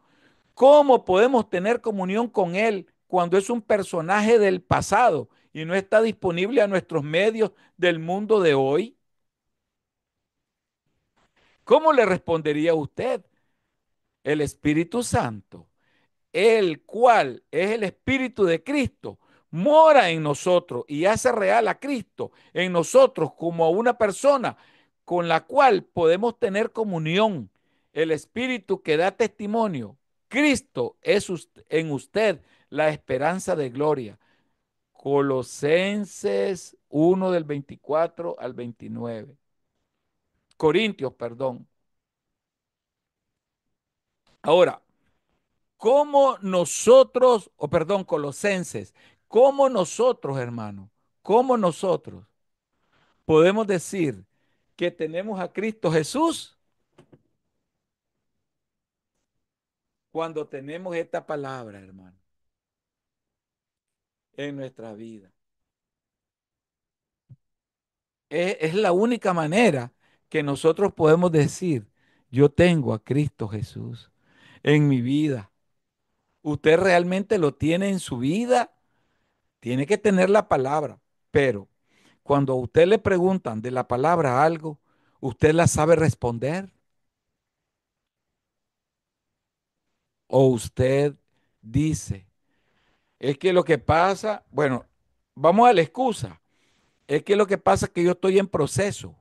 ¿cómo podemos tener comunión con Él cuando es un personaje del pasado y no está disponible a nuestros medios del mundo de hoy? ¿Cómo le respondería usted? El Espíritu Santo, el cual es el Espíritu de Cristo, mora en nosotros y hace real a Cristo en nosotros como a una persona con la cual podemos tener comunión. El Espíritu que da testimonio. Cristo es en usted la esperanza de gloria. Colosenses 1 del 24 al 29. Corintios, perdón. Ahora, ¿cómo nosotros, o perdón, Colosenses, cómo nosotros, hermano, cómo nosotros podemos decir que tenemos a Cristo Jesús? cuando tenemos esta palabra, hermano, en nuestra vida. Es la única manera que nosotros podemos decir, yo tengo a Cristo Jesús en mi vida. Usted realmente lo tiene en su vida, tiene que tener la palabra, pero cuando a usted le preguntan de la palabra algo, ¿usted la sabe responder? ¿O usted dice, es que lo que pasa, bueno, vamos a la excusa, es que lo que pasa es que yo estoy en proceso,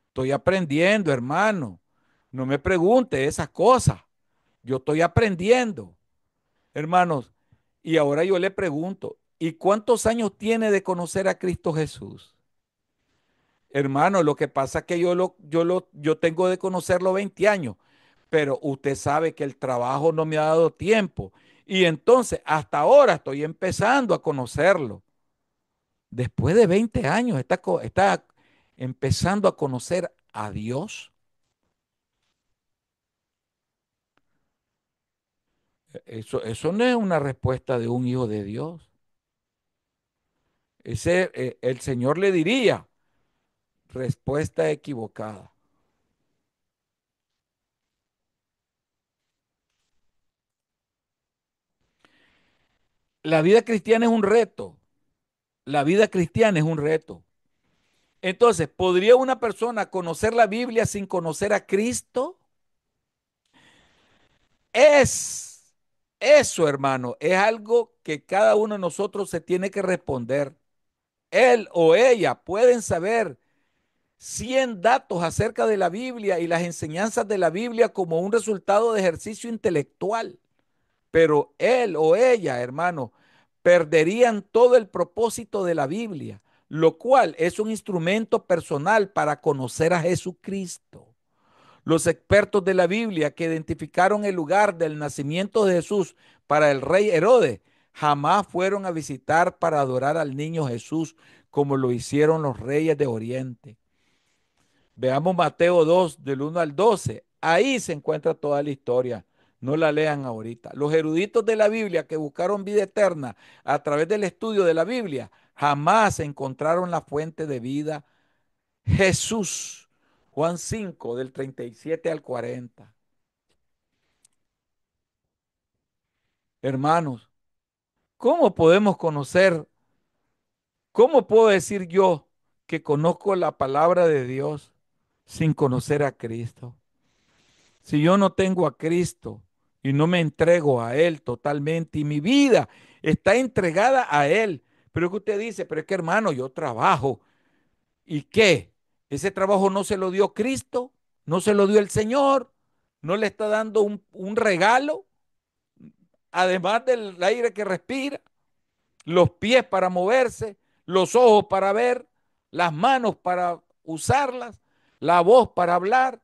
estoy aprendiendo, hermano, no me pregunte esas cosas, yo estoy aprendiendo, hermanos, y ahora yo le pregunto, ¿y cuántos años tiene de conocer a Cristo Jesús? Hermano, lo que pasa es que yo tengo de conocerlo 20 años, pero usted sabe que el trabajo no me ha dado tiempo. Y entonces, hasta ahora estoy empezando a conocerlo. Después de 20 años, está empezando a conocer a Dios. Eso no es una respuesta de un hijo de Dios. El Señor le diría, respuesta equivocada. La vida cristiana es un reto. La vida cristiana es un reto. Entonces, ¿podría una persona conocer la Biblia sin conocer a Cristo? Es eso, hermano, es algo que cada uno de nosotros se tiene que responder. Él o ella pueden saber 100 datos acerca de la Biblia y las enseñanzas de la Biblia como un resultado de ejercicio intelectual, pero él o ella, hermano, perderían todo el propósito de la Biblia, lo cual es un instrumento personal para conocer a Jesucristo. Los expertos de la Biblia que identificaron el lugar del nacimiento de Jesús para el rey Herodes jamás fueron a visitar para adorar al niño Jesús como lo hicieron los reyes de Oriente. Veamos Mateo 2 del 1 al 12. Ahí se encuentra toda la historia. No la lean ahorita. Los eruditos de la Biblia que buscaron vida eterna a través del estudio de la Biblia jamás encontraron la fuente de vida, Jesús. Juan 5 del 37 al 40. Hermanos, ¿cómo podemos conocer? ¿Cómo puedo decir yo que conozco la palabra de Dios sin conocer a Cristo? Si yo no tengo a Cristo y no me entrego a Él totalmente y mi vida está entregada a Él. Pero es que usted dice, pero es que hermano, yo trabajo. ¿Y qué? ¿Ese trabajo no se lo dio Cristo? ¿No se lo dio el Señor? ¿No le está dando un regalo? Además del aire que respira, los pies para moverse, los ojos para ver, las manos para usarlas, la voz para hablar.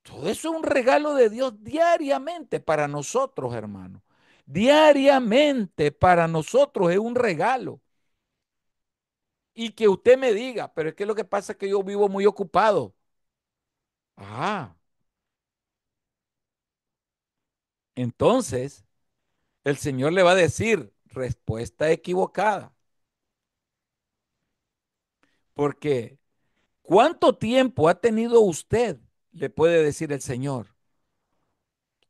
Todo eso es un regalo de Dios diariamente para nosotros, hermano. Diariamente para nosotros es un regalo. Y que usted me diga, pero es que lo que pasa es que yo vivo muy ocupado. Ah, entonces el Señor le va a decir respuesta equivocada. Porque ¿cuánto tiempo ha tenido usted? Le puede decir el Señor.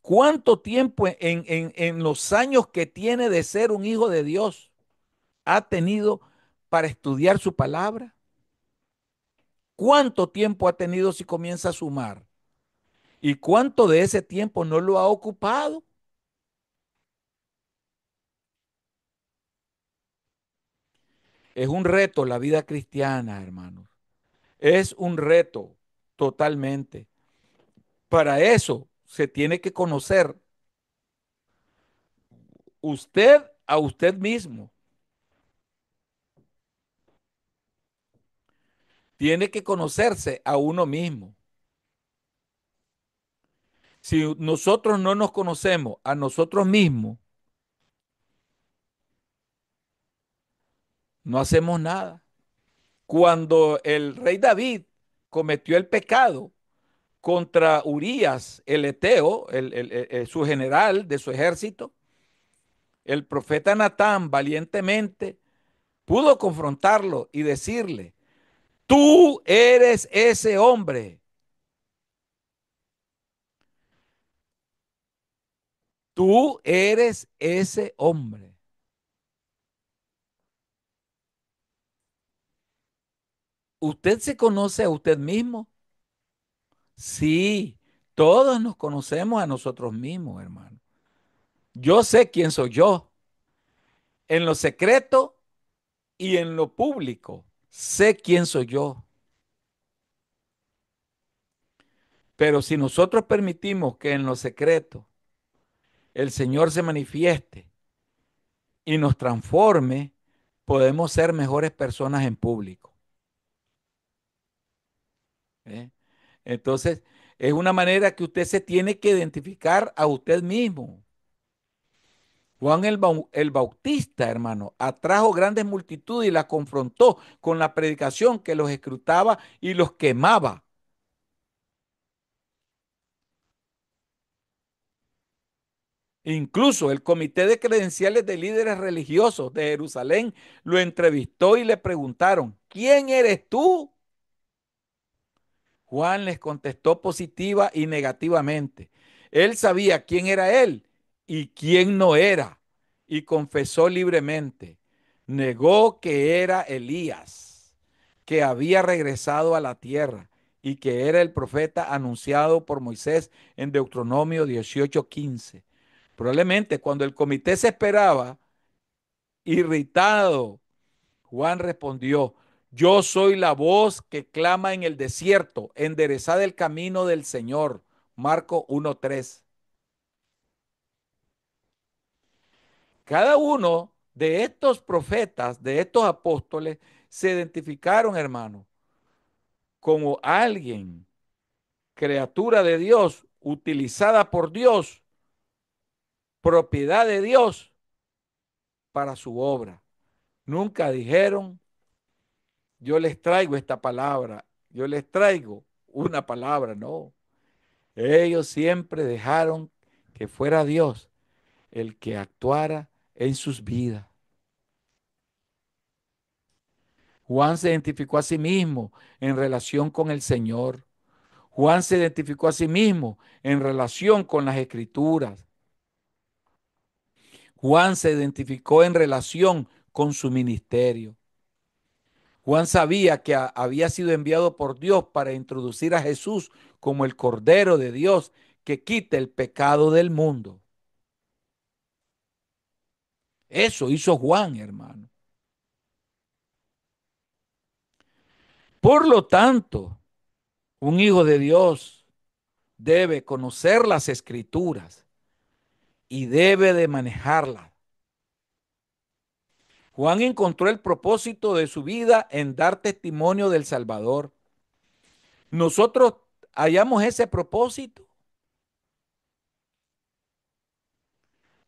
¿Cuánto tiempo en los años que tiene de ser un hijo de Dios ha tenido para estudiar su palabra? ¿Cuánto tiempo ha tenido si comienza a sumar? ¿Y cuánto de ese tiempo no lo ha ocupado? Es un reto la vida cristiana, hermanos. Es un reto totalmente. Para eso se tiene que conocer usted a usted mismo. Tiene que conocerse a uno mismo. Si nosotros no nos conocemos a nosotros mismos, no hacemos nada. Cuando el rey David cometió el pecado, contra Urías, el eteo, su general de su ejército, el profeta Natán valientemente pudo confrontarlo y decirle, tú eres ese hombre, tú eres ese hombre. ¿Usted se conoce a usted mismo? Sí, todos nos conocemos a nosotros mismos, hermano. Yo sé quién soy yo, en lo secreto y en lo público. Sé quién soy yo. Pero si nosotros permitimos que en lo secreto el Señor se manifieste y nos transforme, podemos ser mejores personas en público. ¿Eh? Entonces, es una manera que usted se tiene que identificar a usted mismo. Juan el Bautista, hermano, atrajo grandes multitudes y las confrontó con la predicación que los escrutaba y los quemaba. Incluso el comité de credenciales de líderes religiosos de Jerusalén lo entrevistó y le preguntaron, ¿quién eres tú? Juan les contestó positiva y negativamente. Él sabía quién era él y quién no era, y confesó libremente. Negó que era Elías, que había regresado a la tierra y que era el profeta anunciado por Moisés en Deuteronomio 18:15. Probablemente cuando el comité se esperaba, irritado, Juan respondió, yo soy la voz que clama en el desierto, enderezad el camino del Señor. Marco 1:3. Cada uno de estos profetas, de estos apóstoles, se identificaron, hermano, como alguien, criatura de Dios, utilizada por Dios, propiedad de Dios para su obra. Nunca dijeron, yo les traigo esta palabra, yo les traigo una palabra, no. Ellos siempre dejaron que fuera Dios el que actuara en sus vidas. Juan se identificó a sí mismo en relación con el Señor. Juan se identificó a sí mismo en relación con las Escrituras. Juan se identificó en relación con su ministerio. Juan sabía que había sido enviado por Dios para introducir a Jesús como el Cordero de Dios que quita el pecado del mundo. Eso hizo Juan, hermano. Por lo tanto, un hijo de Dios debe conocer las escrituras y debe de manejarlas. Juan encontró el propósito de su vida en dar testimonio del Salvador. Nosotros hallamos ese propósito.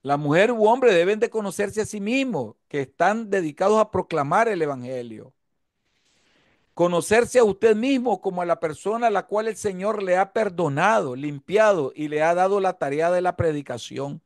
La mujer u hombre deben de conocerse a sí mismos, que están dedicados a proclamar el Evangelio. Conocerse a usted mismo como a la persona a la cual el Señor le ha perdonado, limpiado y le ha dado la tarea de la predicación.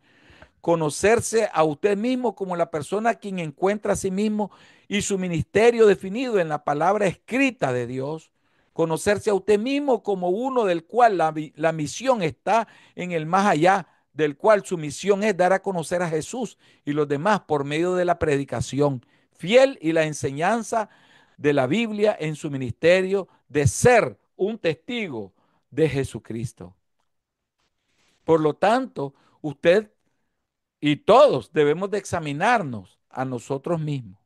Conocerse a usted mismo como la persona a quien encuentra a sí mismo y su ministerio definido en la palabra escrita de Dios. Conocerse a usted mismo como uno del cual la misión está en el más allá, del cual su misión es dar a conocer a Jesús y los demás por medio de la predicación fiel y la enseñanza de la Biblia en su ministerio de ser un testigo de Jesucristo. Por lo tanto, usted y todos debemos de examinarnos a nosotros mismos.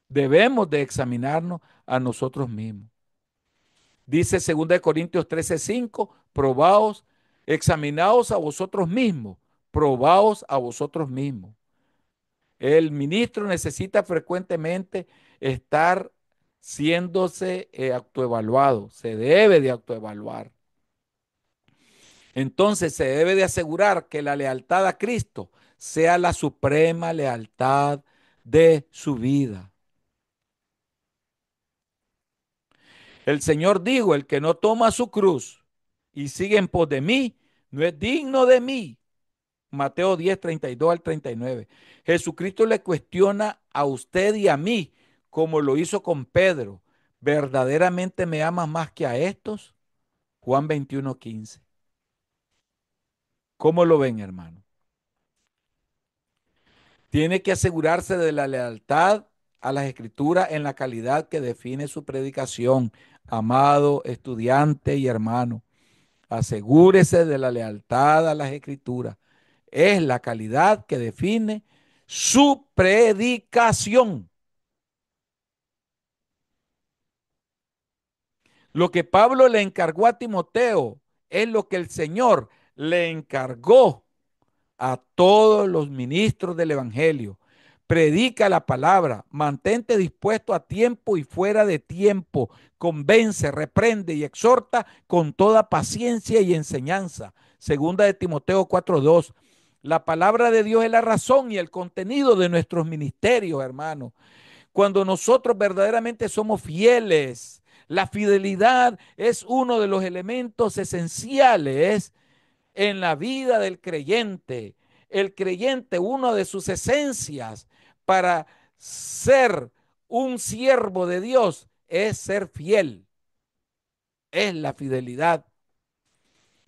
Debemos de examinarnos a nosotros mismos. Dice 2 Corintios 13:5, probaos, examinaos a vosotros mismos, probaos a vosotros mismos. El ministro necesita frecuentemente estar siéndose autoevaluado, se debe de autoevaluar. Entonces se debe de asegurar que la lealtad a Cristo sea la suprema lealtad de su vida. El Señor dijo, el que no toma su cruz y sigue en pos de mí, no es digno de mí. Mateo 10, 32 al 39. Jesucristo le cuestiona a usted y a mí, como lo hizo con Pedro. ¿Verdaderamente me amas más que a estos? Juan 21, 15. ¿Cómo lo ven, hermano? Tiene que asegurarse de la lealtad a las escrituras en la calidad que define su predicación. Amado estudiante y hermano, asegúrese de la lealtad a las escrituras. Es la calidad que define su predicación. Lo que Pablo le encargó a Timoteo es lo que el Señor le encargó a todos los ministros del Evangelio. Predica la palabra, mantente dispuesto a tiempo y fuera de tiempo, convence, reprende y exhorta con toda paciencia y enseñanza. Segunda de Timoteo 4:2. La palabra de Dios es la razón y el contenido de nuestros ministerios, hermanos. Cuando nosotros verdaderamente somos fieles, la fidelidad es uno de los elementos esenciales en la vida del creyente. El creyente, una de sus esencias para ser un siervo de Dios es ser fiel, es la fidelidad.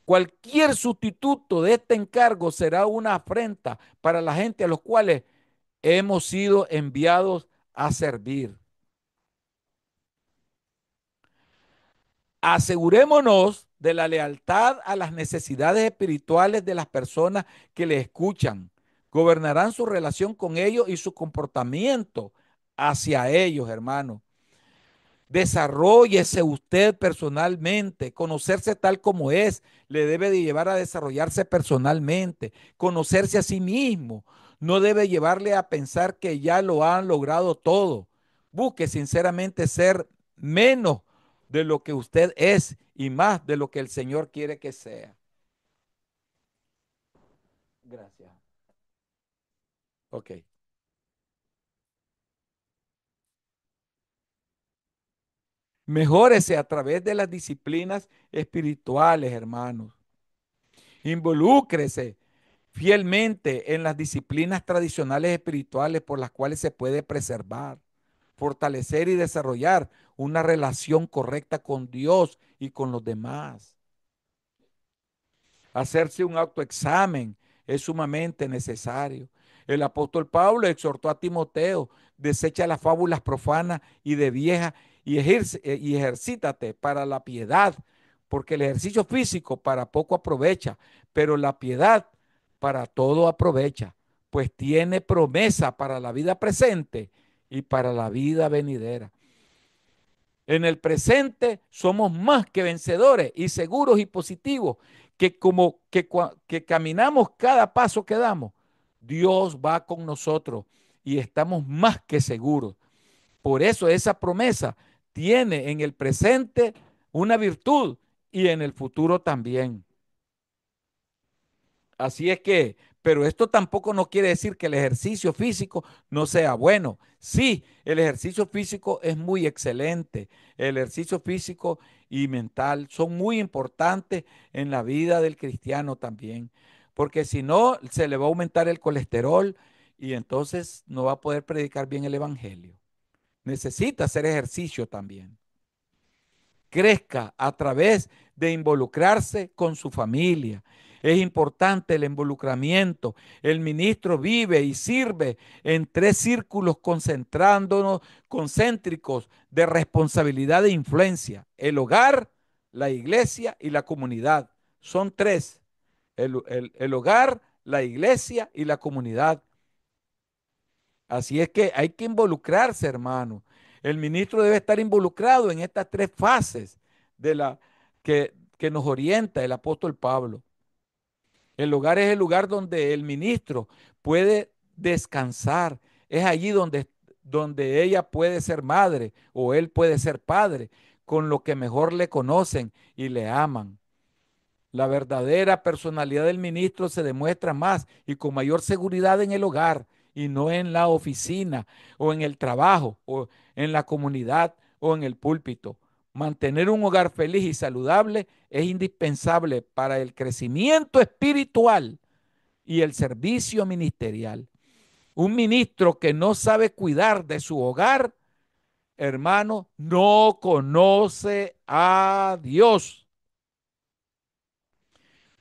Cualquier sustituto de este encargo será una afrenta para la gente a los cuales hemos sido enviados a servir. Asegurémonos de la lealtad a las necesidades espirituales de las personas que le escuchan. Gobernarán su relación con ellos y su comportamiento hacia ellos, hermano. Desarróllese usted personalmente. Conocerse tal como es le debe de llevar a desarrollarse personalmente. Conocerse a sí mismo no debe llevarle a pensar que ya lo han logrado todo. Busque sinceramente ser menos de lo que usted es y más de lo que el Señor quiere que sea. Gracias. Ok. Mejórese a través de las disciplinas espirituales, hermanos. Involúcrese fielmente en las disciplinas tradicionales espirituales por las cuales se puede preservar, fortalecer y desarrollar una relación correcta con Dios y con los demás. Hacerse un autoexamen es sumamente necesario. El apóstol Pablo exhortó a Timoteo, desecha las fábulas profanas y de vieja y ejercítate para la piedad, porque el ejercicio físico para poco aprovecha, pero la piedad para todo aprovecha, pues tiene promesa para la vida presente y para la vida venidera. En el presente somos más que vencedores y seguros y positivos que caminamos cada paso que damos. Dios va con nosotros y estamos más que seguros. Por eso esa promesa tiene en el presente una virtud y en el futuro también. Así es que, pero esto tampoco no quiere decir que el ejercicio físico no sea bueno. Sí, el ejercicio físico es muy excelente. El ejercicio físico y mental son muy importantes en la vida del cristiano también, porque si no, se le va a aumentar el colesterol y entonces no va a poder predicar bien el evangelio. Necesita hacer ejercicio también. Crezca a través de involucrarse con su familia. Es importante el involucramiento. El ministro vive y sirve en tres círculos concentrándonos, concéntricos de responsabilidad e influencia. El hogar, la iglesia y la comunidad. Son tres. El hogar, la iglesia y la comunidad. Así es que hay que involucrarse, hermano. El ministro debe estar involucrado en estas tres fases de la que nos orienta el apóstol Pablo. El hogar es el lugar donde el ministro puede descansar. Es allí donde ella puede ser madre o él puede ser padre, con lo que mejor le conocen y le aman. La verdadera personalidad del ministro se demuestra más y con mayor seguridad en el hogar y no en la oficina o en el trabajo o en la comunidad o en el púlpito. mantener un hogar feliz y saludable es indispensable para el crecimiento espiritual y el servicio ministerial. Un ministro que no sabe cuidar de su hogar, hermano, no conoce a Dios.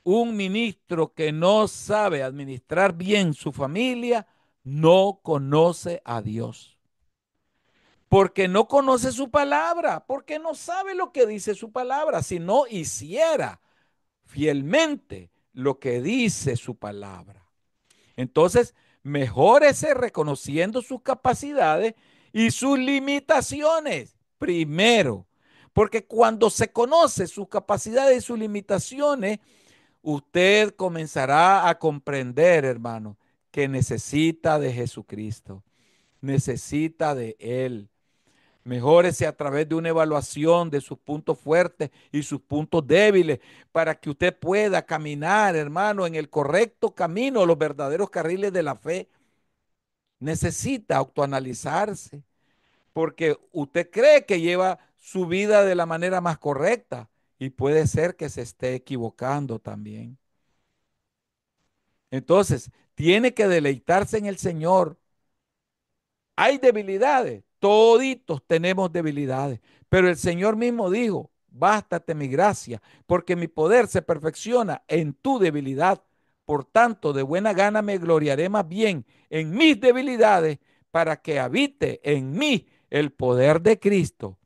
Un ministro que no sabe administrar bien su familia, no conoce a Dios. Porque no conoce su palabra, porque no sabe lo que dice su palabra. Si no hiciera fielmente lo que dice su palabra. Entonces, mejórese reconociendo sus capacidades y sus limitaciones primero. Porque cuando se conoce sus capacidades y sus limitaciones, usted comenzará a comprender, hermano, que necesita de Jesucristo, necesita de Él. Mejórese a través de una evaluación de sus puntos fuertes y sus puntos débiles para que usted pueda caminar, hermano, en el correcto camino, los verdaderos carriles de la fe. Necesita autoanalizarse porque usted cree que lleva su vida de la manera más correcta y puede ser que se esté equivocando también. Entonces, tiene que deleitarse en el Señor. Hay debilidades, toditos tenemos debilidades, pero el Señor mismo dijo, bástate mi gracia, porque mi poder se perfecciona en tu debilidad. Por tanto, de buena gana me gloriaré más bien en mis debilidades para que habite en mí el poder de Cristo.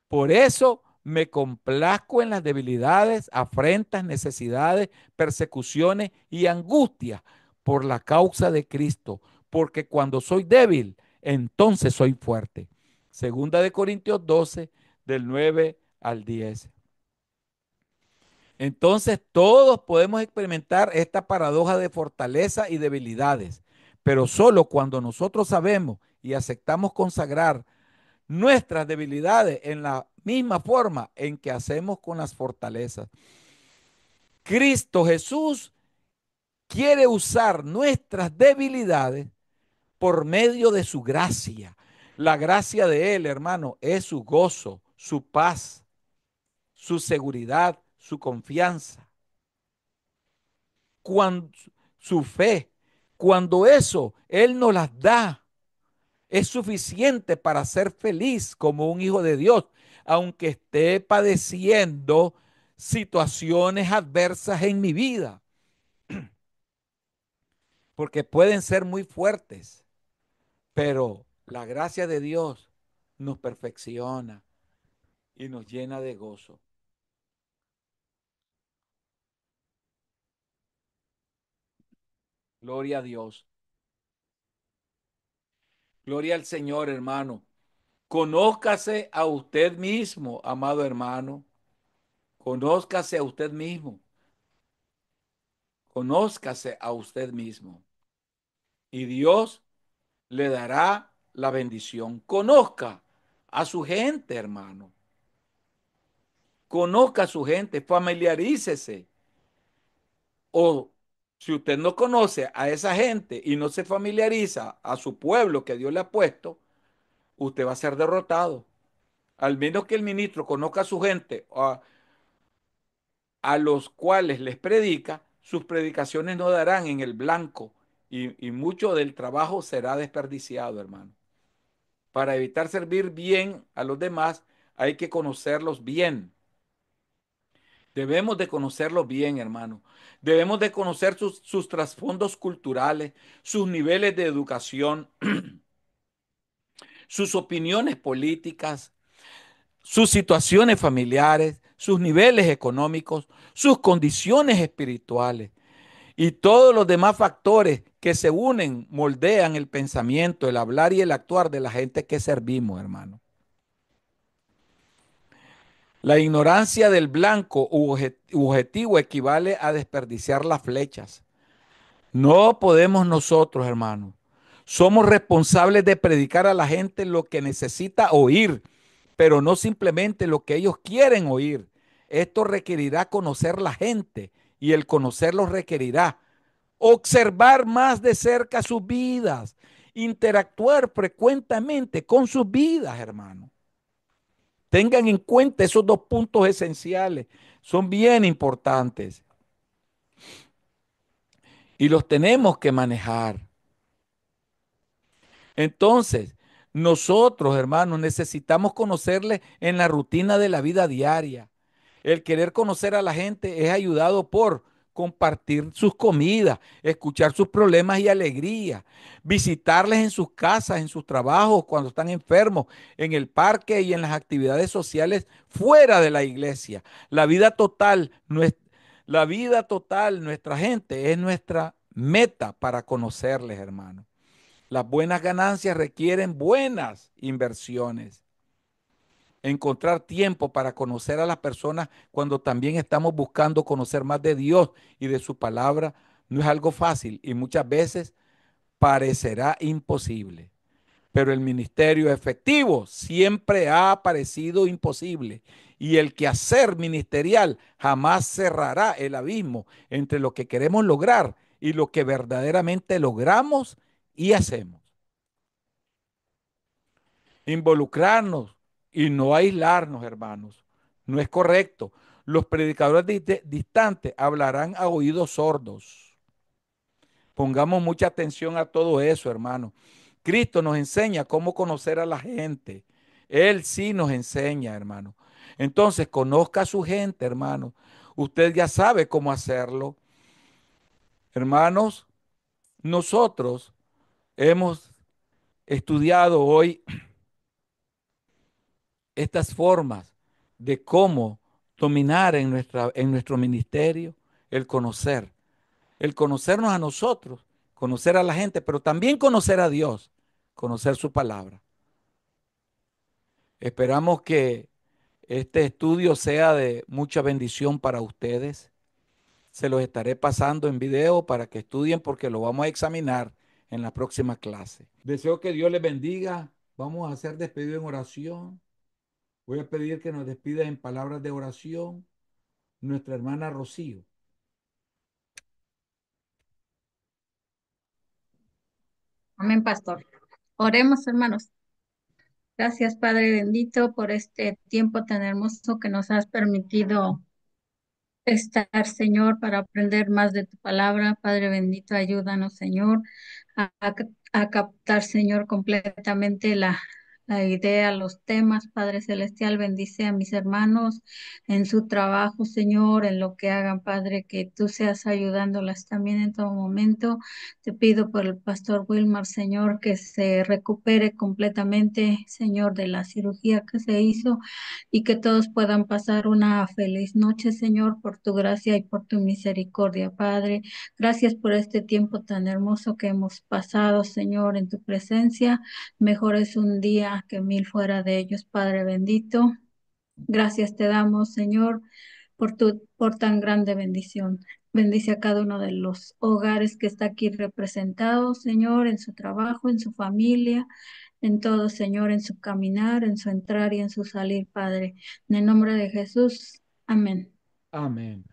Por eso me complazco en las debilidades, afrentas, necesidades, persecuciones y angustias por la causa de Cristo, porque cuando soy débil, entonces soy fuerte. Segunda de Corintios 12, del 9 al 10. Entonces todos podemos experimentar esta paradoja de fortaleza y debilidades, pero solo cuando nosotros sabemos y aceptamos consagrar nuestras debilidades en la misma forma en que hacemos con las fortalezas. Cristo Jesús quiere usar nuestras debilidades por medio de su gracia. La gracia de Él, hermano, es su gozo, su paz, su seguridad, su confianza, cuando, su fe. Cuando eso Él nos las da, es suficiente para ser feliz como un hijo de Dios, aunque esté padeciendo situaciones adversas en mi vida, porque pueden ser muy fuertes, pero la gracia de Dios nos perfecciona y nos llena de gozo. Gloria a Dios. Gloria al Señor, hermano. Conózcase a usted mismo, amado hermano. Conózcase a usted mismo. Conózcase a usted mismo. Y Dios le dará la bendición. Conozca a su gente, hermano. Conozca a su gente, familiarícese. O si usted no conoce a esa gente y no se familiariza a su pueblo que Dios le ha puesto, usted va a ser derrotado. Al menos que el ministro conozca a su gente, a los cuales les predica, sus predicaciones no darán en el blanco y mucho del trabajo será desperdiciado, hermano. Para evitar servir bien a los demás, hay que conocerlos bien. Debemos de conocerlos bien, hermano. Debemos de conocer sus trasfondos culturales, sus niveles de educación, sus opiniones políticas, sus situaciones familiares, sus niveles económicos, sus condiciones espirituales y todos los demás factores que se unen, moldean el pensamiento, el hablar y el actuar de la gente que servimos, hermano. La ignorancia del blanco u objetivo equivale a desperdiciar las flechas. No podemos nosotros, hermano. Somos responsables de predicar a la gente lo que necesita oír, pero no simplemente lo que ellos quieren oír. Esto requerirá conocer la gente y el conocerlos requerirá observar más de cerca sus vidas, interactuar frecuentemente con sus vidas, hermano. Tengan en cuenta esos dos puntos esenciales. Son bien importantes y los tenemos que manejar. Entonces, nosotros, hermanos, necesitamos conocerle en la rutina de la vida diaria. El querer conocer a la gente es ayudado por compartir sus comidas, escuchar sus problemas y alegrías, visitarles en sus casas, en sus trabajos, cuando están enfermos, en el parque y en las actividades sociales fuera de la iglesia. La vida total, la vida total, nuestra gente es nuestra meta para conocerles, hermanos. Las buenas ganancias requieren buenas inversiones. Encontrar tiempo para conocer a las personas cuando también estamos buscando conocer más de Dios y de su palabra no es algo fácil y muchas veces parecerá imposible. Pero el ministerio efectivo siempre ha parecido imposible y el quehacer ministerial jamás cerrará el abismo entre lo que queremos lograr y lo que verdaderamente logramos y hacemos. Involucrarnos y no aislarnos, hermanos. No es correcto. Los predicadores distantes hablarán a oídos sordos. Pongamos mucha atención a todo eso, hermano. Cristo nos enseña cómo conocer a la gente. Él sí nos enseña, hermano. Entonces, conozca a su gente, hermano. Usted ya sabe cómo hacerlo. Hermanos, nosotros hemos estudiado hoy estas formas de cómo dominar en nuestro ministerio el conocernos a nosotros, conocer a la gente, pero también conocer a Dios, conocer su palabra. Esperamos que este estudio sea de mucha bendición para ustedes. Se los estaré pasando en video para que estudien porque lo vamos a examinar en la próxima clase. Deseo que Dios les bendiga. Vamos a hacer despedido en oración. Voy a pedir que nos despida en palabras de oración nuestra hermana Rocío. Amén, pastor. Oremos, hermanos. Gracias, Padre bendito, por este tiempo tan hermoso que nos has permitido estar, Señor, para aprender más de tu palabra. Padre bendito, ayúdanos, Señor, a captar, Señor, completamente la idea, los temas. Padre celestial, bendice a mis hermanos en su trabajo, Señor, en lo que hagan, Padre, que tú seas ayudándolas también en todo momento. Te pido por el pastor Wilmar, Señor, que se recupere completamente, Señor, de la cirugía que se hizo y que todos puedan pasar una feliz noche, Señor, por tu gracia y por tu misericordia, Padre. Gracias por este tiempo tan hermoso que hemos pasado, Señor, en tu presencia. Mejor es un día que mil fuera de ellos, Padre bendito. Gracias te damos, Señor, por tan grande bendición. Bendice a cada uno de los hogares que está aquí representado, Señor, en su trabajo, en su familia, en todo, Señor, en su caminar, en su entrar y en su salir, Padre. En el nombre de Jesús. Amén. Amén.